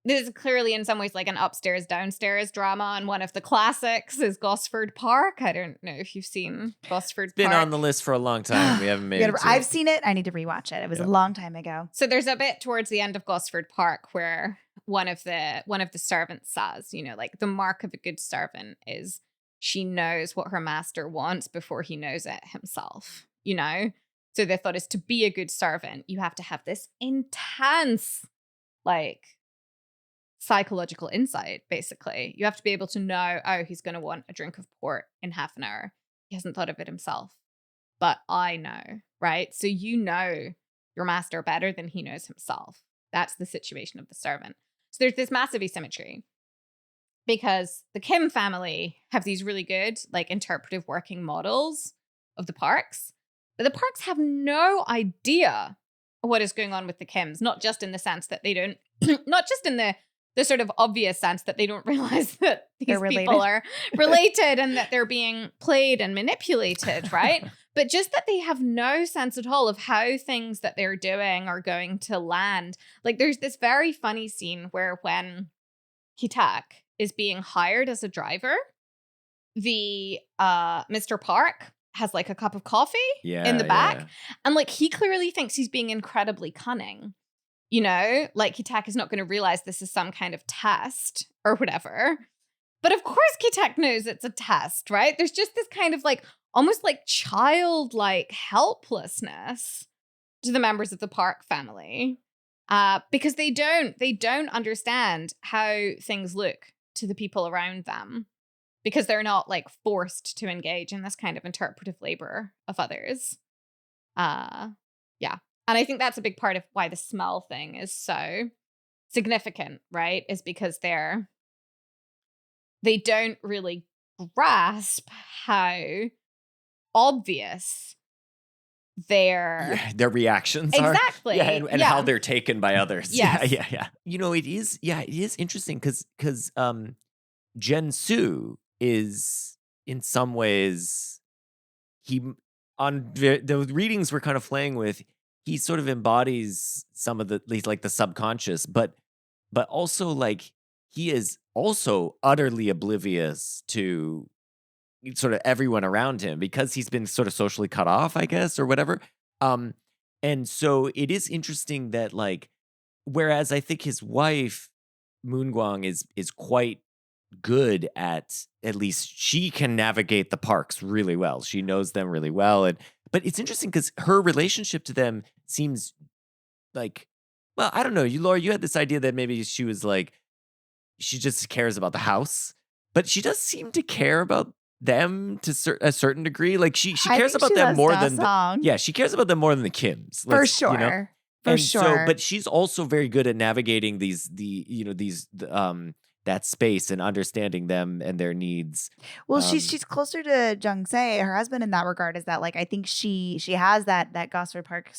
this is clearly in some ways like an upstairs downstairs drama, and one of the classics is Gosford Park. I don't know if you've seen Gosford Been Park. on the list for a long time. We haven't made it. to I've it. seen it. I need to rewatch it. It was a long time ago. So there's a bit towards the end of Gosford Park where one of the servants says, you know, like the mark of a good servant is she knows what her master wants before he knows it himself, you know? So the thought is to be a good servant, you have to have this intense, like, psychological insight, basically. You have to be able to know, oh, he's going to want a drink of port in half an hour. He hasn't thought of it himself. But I know, right? So you know your master better than he knows himself. That's the situation of the servant. So there's this massive asymmetry because the Kim family have these really good, like, interpretive working models of the Parks, but the Parks have no idea what is going on with the Kims, not just in the sense that they don't, not just in the sort of obvious sense that they don't realize that these people are related and that they're being played and manipulated, right? But just that they have no sense at all of how things that they're doing are going to land. Like there's this very funny scene where when Hitchcock is being hired as a driver, the Mr. Park has like a cup of coffee in the back. And like he clearly thinks he's being incredibly cunning. You know, like Hitchcock is not going to realize this is some kind of test or whatever. But of course Hitchcock knows it's a test, right? There's just this kind of like almost like childlike helplessness to the members of the Park family because they don't understand how things look to the people around them because they're not like forced to engage in this kind of interpretive labor of others. Yeah. And I think that's a big part of why the smell thing is so significant, right? Is because they don't really grasp how obvious their reactions are. Exactly. Yeah, and how they're taken by others. Yes. Yeah. You know, it is interesting because Jin-soo is in some ways the readings we're kind of playing with, he sort of embodies some of the subconscious, but also like he is also utterly oblivious to sort of everyone around him because he's been sort of socially cut off, I guess, or whatever. And so it is interesting that like, whereas I think his wife Moon-gwang is quite good at least she can navigate the Parks really well. She knows them really well. But it's interesting because her relationship to them seems like, well, I don't know. Laura, you had this idea that maybe she was like, she just cares about the house, but she does seem to care about them to a certain degree. Like she cares about them more than she cares about them more than the Kims. For sure. You know? For sure. So, but she's also very good at navigating that space and understanding them and their needs. Well, she's closer to Jung-se, her husband, in that regard. Is that like I think she has that Gosford Park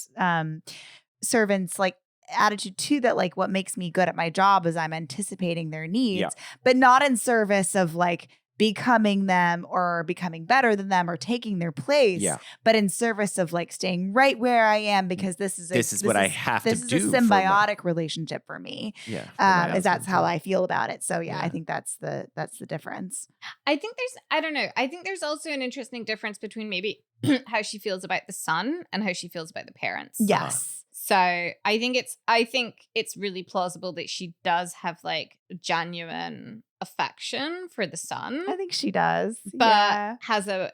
servants like attitude too, that like what makes me good at my job is I'm anticipating their needs, but not in service of like becoming them or becoming better than them or taking their place, but in service of like staying right where I am because this is what I have to do. This is a symbiotic relationship for me. Yeah, that's how I feel about it. So I think that's the difference. I think there's also an interesting difference between maybe how she feels about the son and how she feels about the parents. Yes. So I think it's really plausible that she does have like genuine affection for the son. I think she does, but has a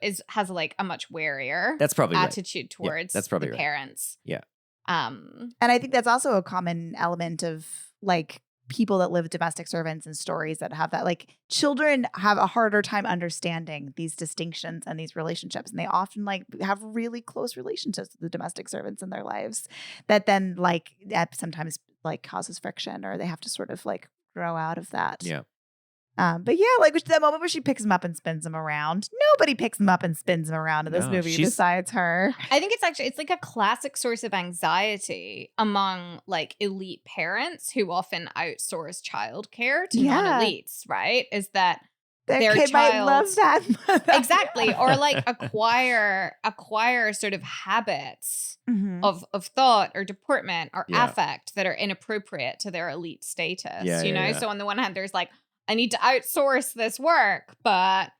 much warier attitude towards that's probably the parents. Yeah. And I think that's also a common element of like people that live domestic servants and stories that have that. Like children have a harder time understanding these distinctions and these relationships, and they often like have really close relationships with the domestic servants in their lives that then like that sometimes like causes friction, or they have to sort of like grow out of that. Yeah. But yeah, like the moment where she picks him up and spins him around, nobody picks him up and spins him around in this No, movie she's- besides her. I think it's like a classic source of anxiety among like elite parents who often outsource childcare to Yeah. non-elites, right? Is that Their kid might love that. exactly, or like acquire sort of habits Mhm. of thought or deportment or Yeah. affect that are inappropriate to their elite status. Yeah, you yeah, know, yeah. so on the one hand, there's like, I need to outsource this work, but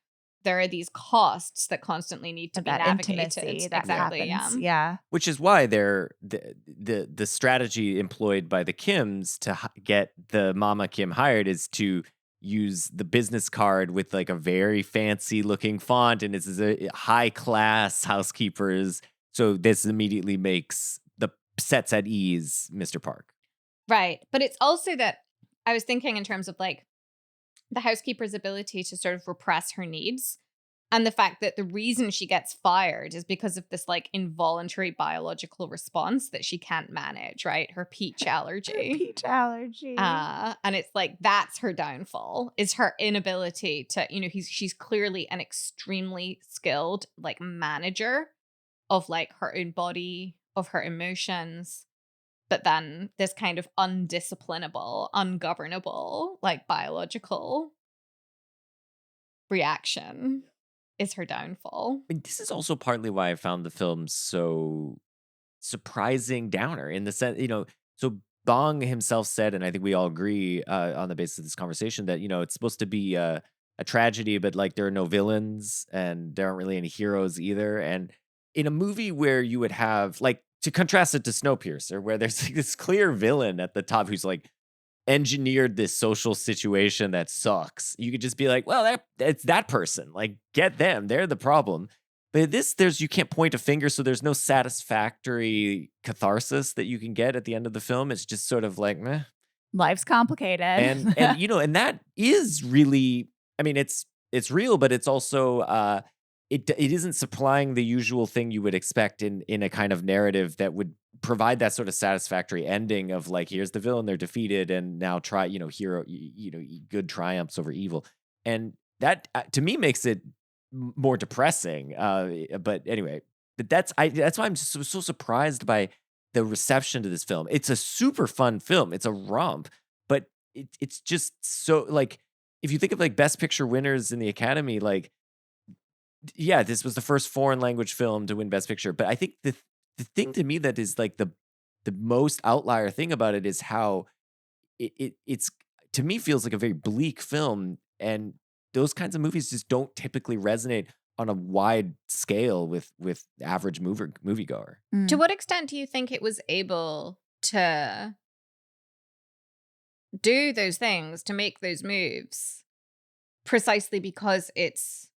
there are these costs that constantly need to be that navigated. intimacy that Exactly, happens. yeah. Which is why the strategy employed by the Kims to get the Mama Kim hired is to use the business card with like a very fancy looking font, and it's a high class housekeepers. So this immediately makes the sets at ease Mr. Park. Right. But it's also that I was thinking in terms of like the housekeeper's ability to sort of repress her needs, and the fact that the reason she gets fired is because of this like involuntary biological response that she can't manage, right? Her peach allergy. Peach allergy. And it's like that's her downfall, is her inability to, you know, she's clearly an extremely skilled like manager of like her own body, of her emotions, but then this kind of undisciplinable, ungovernable, like biological reaction is her downfall. I mean, this is also partly why I found the film so surprising downer in the sense, you know, so Bong himself said, and I think we all agree on the basis of this conversation, that, you know, it's supposed to be a tragedy, but like there are no villains and there aren't really any heroes either. And in a movie where you would have, like, to contrast it to Snowpiercer, where there's like this clear villain at the top who's like engineered this social situation that sucks. You could just be like, well, it's that person. Like, get them. They're the problem. But you can't point a finger, so there's no satisfactory catharsis that you can get at the end of the film. It's just sort of like, meh. Life's complicated. And you know, and that is really, I mean, it's real, but it's also it isn't supplying the usual thing you would expect in a kind of narrative that would provide that sort of satisfactory ending of like, here's the villain, they're defeated, and now hero, good triumphs over evil. And that to me makes it more depressing. But anyway, that's why I'm just so surprised by the reception to this film. It's a super fun film. It's a romp, but it's just so, like, if you think of like Best Picture winners in the Academy, like, yeah, this was the first foreign language film to win Best Picture. But I think the thing to me that is like the most outlier thing about it is how it's to me feels like a very bleak film, and those kinds of movies just don't typically resonate on a wide scale with average moviegoer. To what extent do you think it was able to do those things, to make those moves, precisely because it's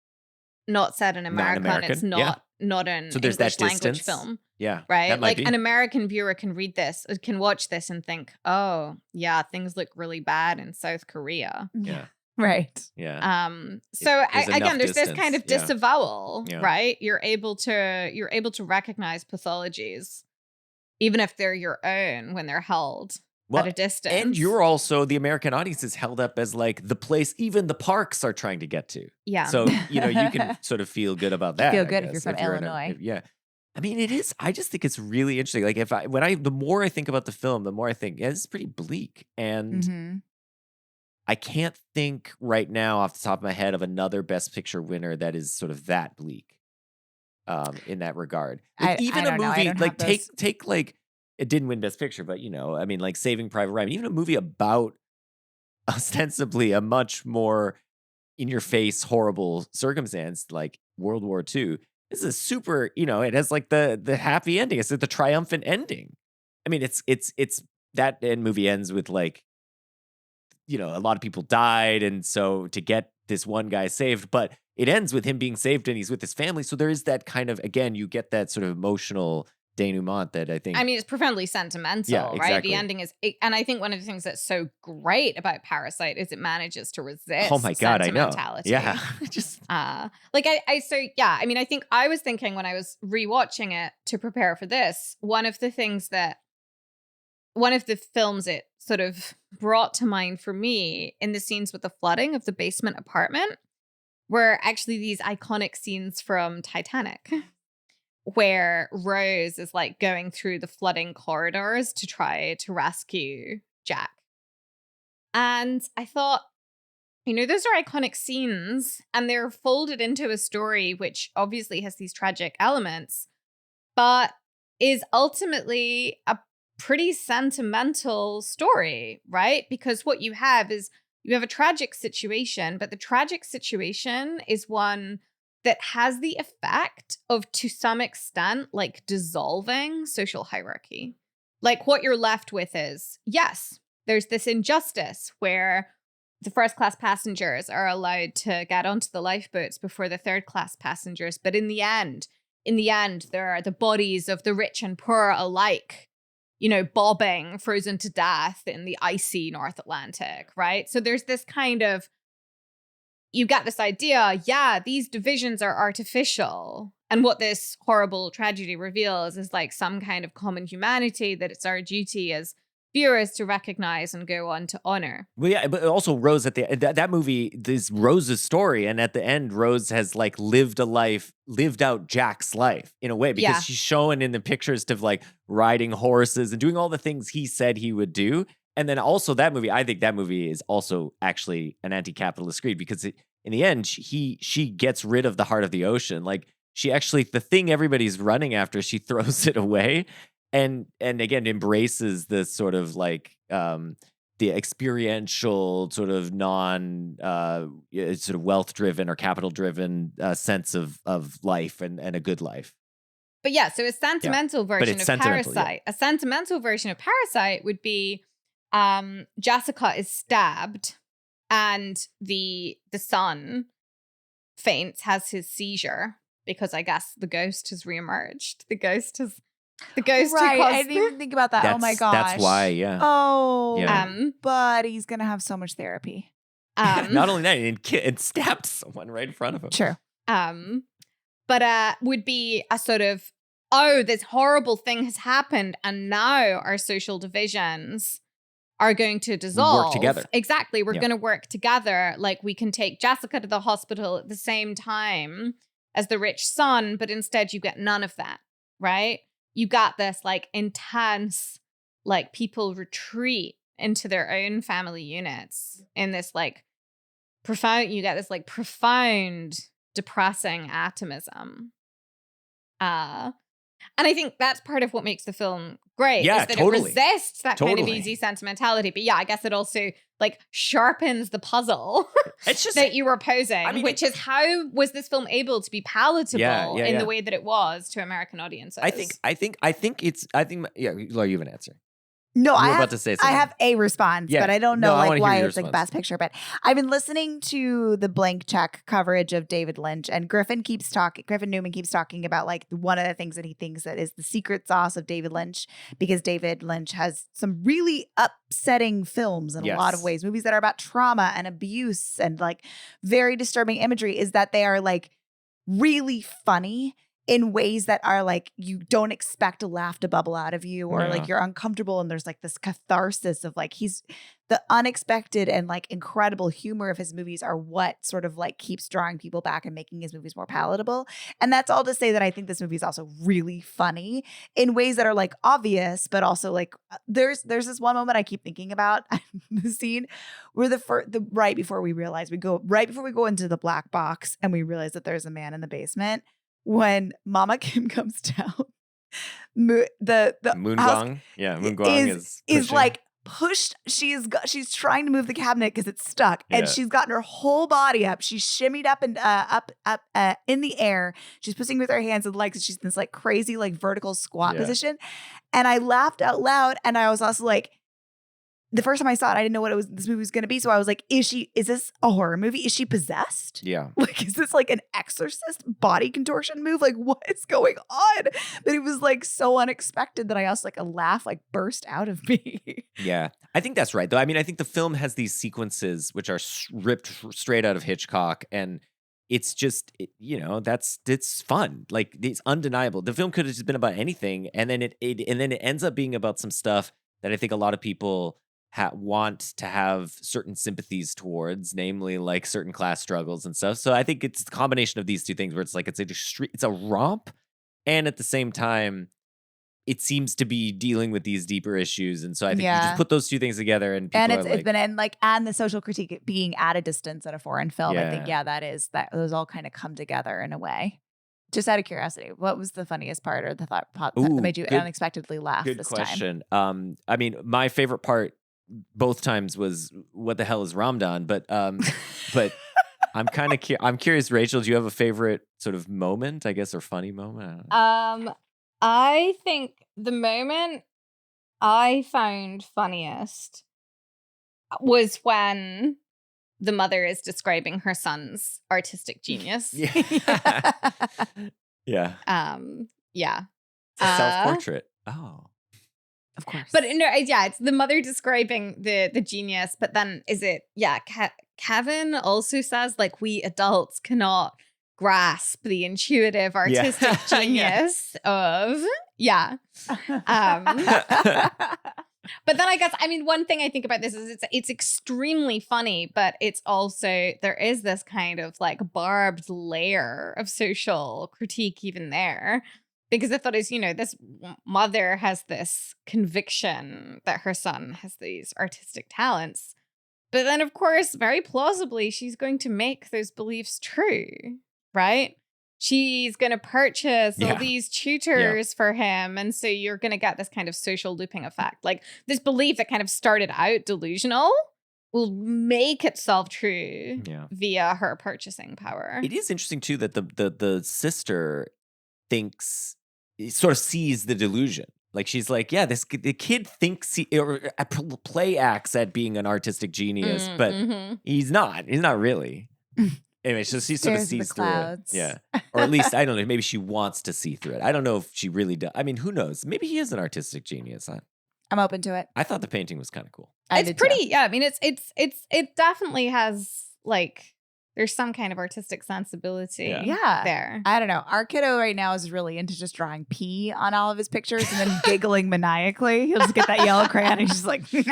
not set in America and it's not an So there's English that language distance. film, Yeah, right? that might Like be. an American viewer can read this, can watch this and think, oh, yeah, things look really bad in South Korea. Yeah, Right. yeah. So There's again, enough there's this kind of distance, yeah. disavowal, Yeah. right? You're able to recognize pathologies, even if they're your own, when they're held at a distance. And you're also, the American audience is held up as like the place even the parks are trying to get to. Yeah. So, you can sort of feel good about that. Feel I good if guess, you're from Illinois. yeah. I mean, it is. I just think it's really interesting. Like, the more I think about the film, the more I think, yeah, this is pretty bleak. And Mhm. I can't think right now off the top of my head of another Best Picture winner that is sort of that bleak in that regard. Like, even I a don't know. I movie, don't like, have those. take like, it didn't win Best Picture, but, I mean, like Saving Private Ryan, even a movie about ostensibly a much more in-your-face horrible circumstance like World War II. This is a super, it has like the happy ending. It's like the triumphant ending. I mean, it's that end movie ends with like, a lot of people died, and so to get this one guy saved, but it ends with him being saved and he's with his family. So there is that kind of, again, you get that sort of emotional denouement that I think. I mean, it's profoundly sentimental, Yeah, right? exactly. The ending is, and I think one of the things that's so great about Parasite is it manages to resist. Oh my God, I know. sentimentality. Yeah. Just I mean, I think I was thinking when I was rewatching it to prepare for this, one of the things that one of the films it sort of brought to mind for me in the scenes with the flooding of the basement apartment were actually these iconic scenes from Titanic, where Rose is like going through the flooding corridors to try to rescue Jack. And I thought, those are iconic scenes and they're folded into a story which obviously has these tragic elements, but is ultimately a pretty sentimental story, right? Because what you have is you have a tragic situation, but the tragic situation is one that has the effect of, to some extent, like dissolving social hierarchy. Like what you're left with is, yes, there's this injustice where the first class passengers are allowed to get onto the lifeboats before the third class passengers. But in the end, there are the bodies of the rich and poor alike, bobbing, frozen to death in the icy North Atlantic, right? So there's this kind of, you get this idea, yeah, these divisions are artificial. And what this horrible tragedy reveals is like some kind of common humanity that it's our duty as viewers to recognize and go on to honor. Well, yeah, but also Rose at that movie is Rose's story, and at the end, Rose has like lived out Jack's life in a way, because she's shown in the pictures to like riding horses and doing all the things he said he would do. And then also that movie, I think that movie is also actually an anti-capitalist creed, because in the end, she gets rid of the heart of the ocean. Like she actually, the thing everybody's running after, she throws it away. And again, embraces this sort of like the experiential sort of sort of wealth driven or capital driven sense of life and a good life. But yeah, so a sentimental version of Parasite. Yeah. A sentimental version of Parasite would be Jessica is stabbed and the son faints, has his seizure, because I guess the ghost has reemerged. The ghost right. I didn't even think about that. Oh my gosh. That's why, yeah. Oh, Yeah. But he's gonna have so much therapy. Not only that, it stabbed someone right in front of him. True. But would be a sort of, oh, this horrible thing has happened, and now our social divisions are going to dissolve. Work together. Exactly. We're going to work together. Like we can take Jessica to the hospital at the same time as the rich son, but instead you get none of that, right? You got this like intense, like people retreat into their own family units in this like profound, you get this like profound, depressing atomism. And I think that's part of what makes the film great. Yeah, is that totally. It resists that kind of easy sentimentality. But yeah, I guess it also like sharpens the puzzle It's just that you were posing, I mean, which is how was this film able to be palatable in Yeah. the way that it was to American audiences? I think yeah, Laura, you have an answer. No, You were I about have, to say I something. have a response, Yeah. but I don't No, know I wanna like hear why your it's like response. best picture. But I've been listening to the Blank Check coverage of David Lynch, and Griffin Newman keeps talking about like one of the things that he thinks that is the secret sauce of David Lynch, because David Lynch has some really upsetting films in a lot of Yes. ways, movies that are about trauma and abuse and like very disturbing imagery, is that they are like really funny in ways that are like you don't expect a laugh to bubble out of you, or Yeah. like you're uncomfortable, and there's like this catharsis of like he's the unexpected and like incredible humor of his movies are what sort of like keeps drawing people back and making his movies more palatable. And that's all to say that I think this movie is also really funny in ways that are like obvious, but also like there's this one moment I keep thinking about the scene where right before we go into the black box and we realize that there's a man in the basement. When Mama Kim comes down, the Moon house Gwang? Yeah, Moon Gwang is pushing. like pushed. She's trying to move the cabinet because it's stuck, and Yeah. she's gotten her whole body up. She's shimmied up and up in the air. She's pushing with her hands and legs, and she's in this like crazy like vertical squat Yeah. position. And I laughed out loud, and I was also like, the first time I saw it, I didn't know what this movie was going to be. So I was like, is this a horror movie? Is she possessed? Yeah. Like, is this like an exorcist body contortion move? Like, what is going on? But it was like so unexpected that I also like a laugh like burst out of me. Yeah, I think that's right, though. I mean, I think the film has these sequences which are ripped straight out of Hitchcock, and it's just, it's fun. Like, it's undeniable. The film could have just been about anything, and then it ends up being about some stuff that I think a lot of people want to have certain sympathies towards, namely like certain class struggles and stuff. So I think it's a combination of these two things where it's like it's a romp, and at the same time, it seems to be dealing with these deeper issues. And so I think you just put those two things together, and people and are it's been and the social critique being at a distance in a foreign film. I think that those all kind of come together in a way. Just out of curiosity, what was the funniest part or the thought that made you unexpectedly laugh good this question. I mean, my favorite part both times was what the hell is Ramadan, but I'm kind of I'm curious, Rachel, do you have a favorite sort of moment, I guess, or funny moment? I think the moment I found funniest was when the mother is describing her son's artistic genius. Yeah. Yeah. Yeah. Self-portrait. Oh. Of course. But no, it's the mother describing the genius, but then Kevin also says, like, we adults cannot grasp the intuitive artistic genius of but then I guess, I mean, one thing I think about this is it's extremely funny, but it's also, there is this kind of like barbed layer of social critique even there. Because the thought is, this mother has this conviction that her son has these artistic talents. But then, of course, very plausibly, she's going to make those beliefs true, right? She's going to purchase all these tutors for him. And so you're going to get this kind of social looping effect. Like this belief that kind of started out delusional will make itself true via her purchasing power. It is interesting, too, that the sister sort of sees the delusion. Like she's like, the kid thinks play acts at being an artistic genius, but he's not. He's not really. Anyway, so she sort of sees through it. Yeah. Or at least, I don't know, maybe she wants to see through it. I don't know if she really does. I mean, who knows? Maybe he is an artistic genius. I'm open to it. I thought the painting was kind of cool. It's pretty, I mean, it definitely has like, there's some kind of artistic sensibility there. I don't know. Our kiddo right now is really into just drawing pee on all of his pictures and then giggling maniacally. He'll just get that yellow crayon and he's just like, you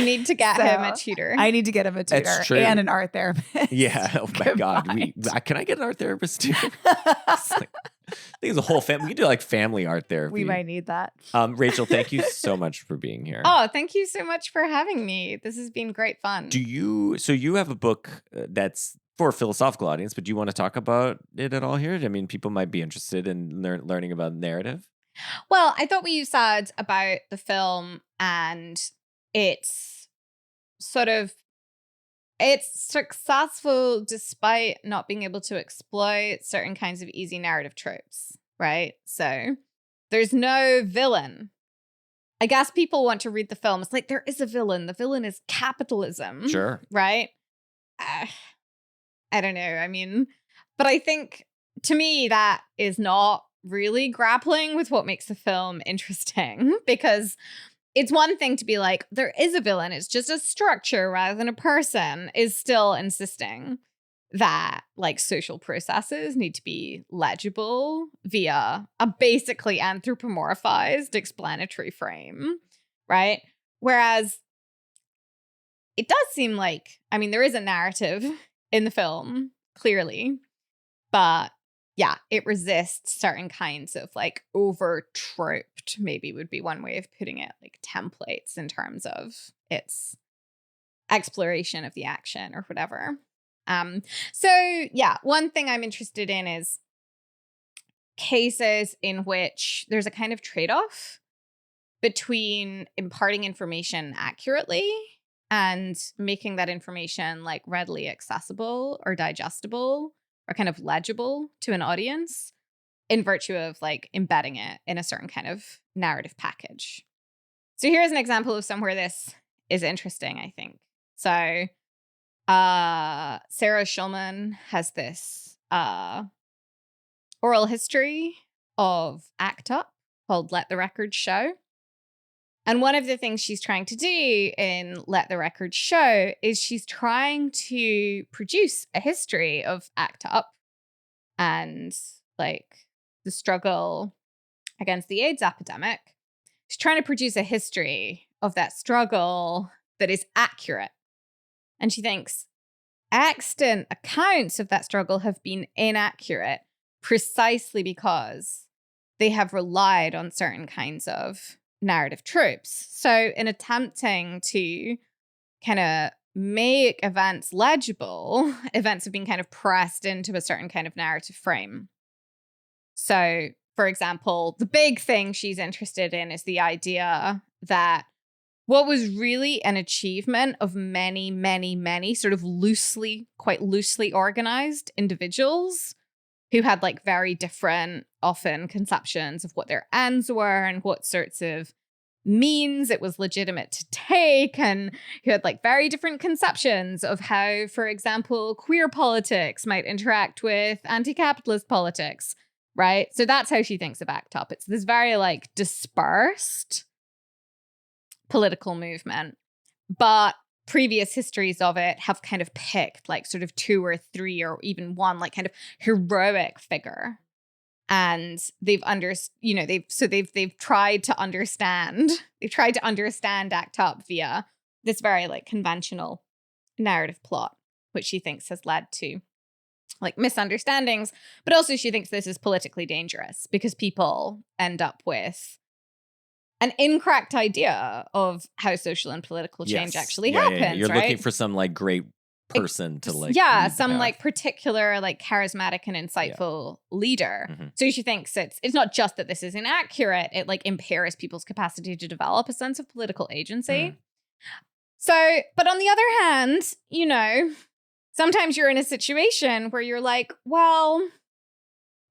need to get him a tutor. I need to get him a tutor and an art therapist. Yeah. Oh my God. Can I get an art therapist too? I think it's a whole family. We can do like family art therapy. We might need that. Rachel, thank you so much for being here. Oh, thank you so much for having me. This has been great fun. So you have a book that's for a philosophical audience, but do you want to talk about it at all here? I mean, people might be interested in learning about narrative. Well, I thought what you said about the film and it's sort of, it's successful despite not being able to exploit certain kinds of easy narrative tropes, right? So there's no villain. I guess people want to read the film. It's like, there is a villain. The villain is capitalism. Sure. Right? I don't know. I mean, but I think to me, that is not really grappling with what makes the film interesting, because it's one thing to be like, there is a villain, it's just a structure rather than a person, is still insisting that like social processes need to be legible via a basically anthropomorphized explanatory frame, right? Whereas it does seem like, I mean, there is a narrative in the film, clearly, but yeah, it resists certain kinds of like over troped, maybe would be one way of putting it, like templates in terms of its exploration of the action or whatever. So yeah, one thing I'm interested in is cases in which there's a kind of trade-off between imparting information accurately and making that information like readily accessible or digestible or kind of legible to an audience in virtue of like embedding it in a certain kind of narrative package. So here's an example of somewhere this is interesting, I think. So Sarah Schulman has this oral history of ACT UP called Let the Record Show. And one of the things she's trying to do in Let the Record Show is she's trying to produce a history of ACT UP and like the struggle against the AIDS epidemic. she's trying to produce a history of that struggle that is accurate. And she thinks extant accounts of that struggle have been inaccurate precisely because they have relied on certain kinds of narrative tropes. So in attempting to kind of make events legible, events have been kind of pressed into a certain kind of narrative frame. So, for example, the big thing she's interested in is the idea that what was really an achievement of many, many, many sort of quite loosely organized individuals who had like very different, often, conceptions of what their ends were and what sorts of means it was legitimate to take, and who had like very different conceptions of how, for example, queer politics might interact with anti-capitalist politics, right? So that's how she thinks of ACT UP. It's this very like dispersed political movement, but previous histories of it have kind of picked like sort of 2 or 3 or even one like kind of heroic figure, and they've tried to understand ACT UP via this very like conventional narrative plot, which she thinks has led to like misunderstandings, but also she thinks this is politically dangerous because people end up with an incorrect idea of how social and political change actually happens. Yeah. You're right? looking for some like great person to like some like particular like charismatic and insightful leader. Mm-hmm. So she thinks it's not just that this is inaccurate, it like impairs people's capacity to develop a sense of political agency. So, but on the other hand, you know, sometimes you're in a situation where you're like, well,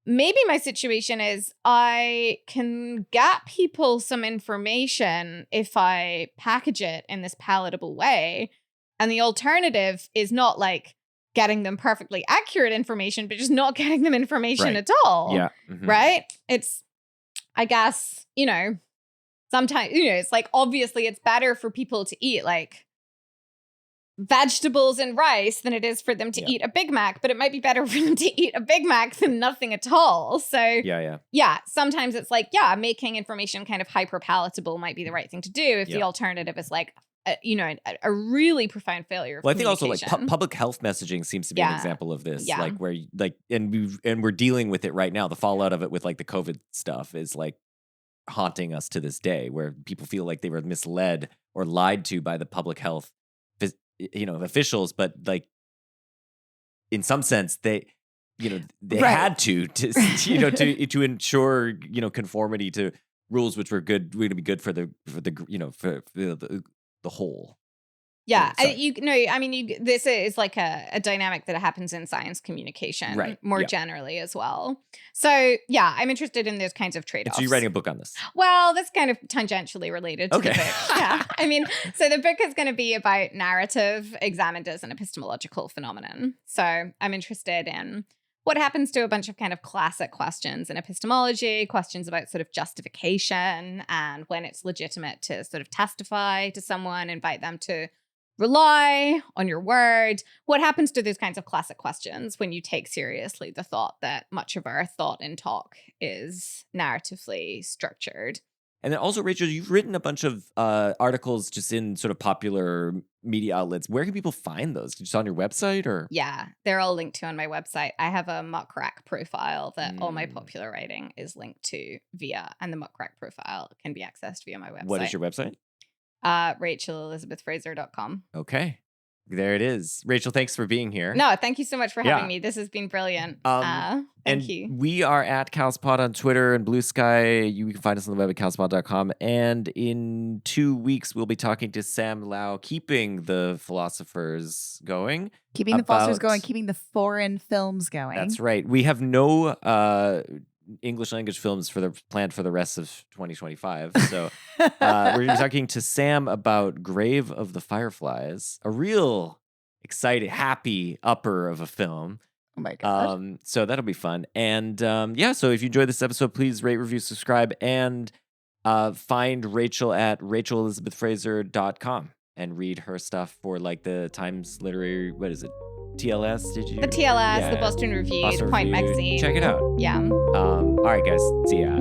maybe my situation is I can get people some information if I package it in this palatable way. And the alternative is not like getting them perfectly accurate information, but just not getting them information at all. Yeah. Mm-hmm. Right? It's, I guess, you know, sometimes, you know, it's like, obviously it's better for people to eat like vegetables and rice than it is for them to eat a Big Mac, but it might be better for them to eat a Big Mac than nothing at all. So yeah, sometimes it's like, making information kind of hyper palatable might be the right thing to do if the alternative is like, a really profound failure of I think also like communication. public health messaging seems to be an example of this. Like where like, and we're dealing with it right now. The fallout of it with like the COVID stuff is like haunting us to this day, where people feel like they were misled or lied to by the public health, officials, but like in some sense they had to to ensure conformity to rules which were going to be good for the whole. Yeah, this is like a dynamic that happens in science communication more generally as well. So yeah, I'm interested in those kinds of trade-offs. So you're writing a book on this? Well, that's kind of tangentially related to the book. Yeah, so the book is going to be about narrative examined as an epistemological phenomenon. So I'm interested in what happens to a bunch of kind of classic questions in epistemology, questions about sort of justification and when it's legitimate to sort of testify to someone, invite them to rely on your word. What happens to those kinds of classic questions when you take seriously the thought that much of our thought and talk is narratively structured? And then also, Rachel, you've written a bunch of articles just in sort of popular media outlets. Where can people find those? Just on your website or? Yeah, they're all linked to on my website. I have a Muck Rack profile that all my popular writing is linked to via, and the Muck Rack profile can be accessed via my website. What is your website? RachelElizabethFraser.com. Okay. There it is. Rachel, thanks for being here. No, thank you so much for having me. This has been brilliant. Thank you. We are at Cowspot on Twitter and Blue Sky. You can find us on the web at cowspot.com. And in 2 weeks, we'll be talking to Sam Lau, keeping the philosophers going. Keeping the philosophers going, keeping the foreign films going. That's right. We have no English language films planned for the rest of 2025. So we're talking to Sam about Grave of the Fireflies, a real exciting, happy upper of a film. Oh my God. So that'll be fun. And so if you enjoyed this episode, please rate, review, subscribe, and find Rachel at rachelelizabethfraser.com and read her stuff for like the Times Literary, what is it? TLS, did you? The TLS, the Boston Review, the Point Magazine. Check it out. Yeah. All right, guys. See ya.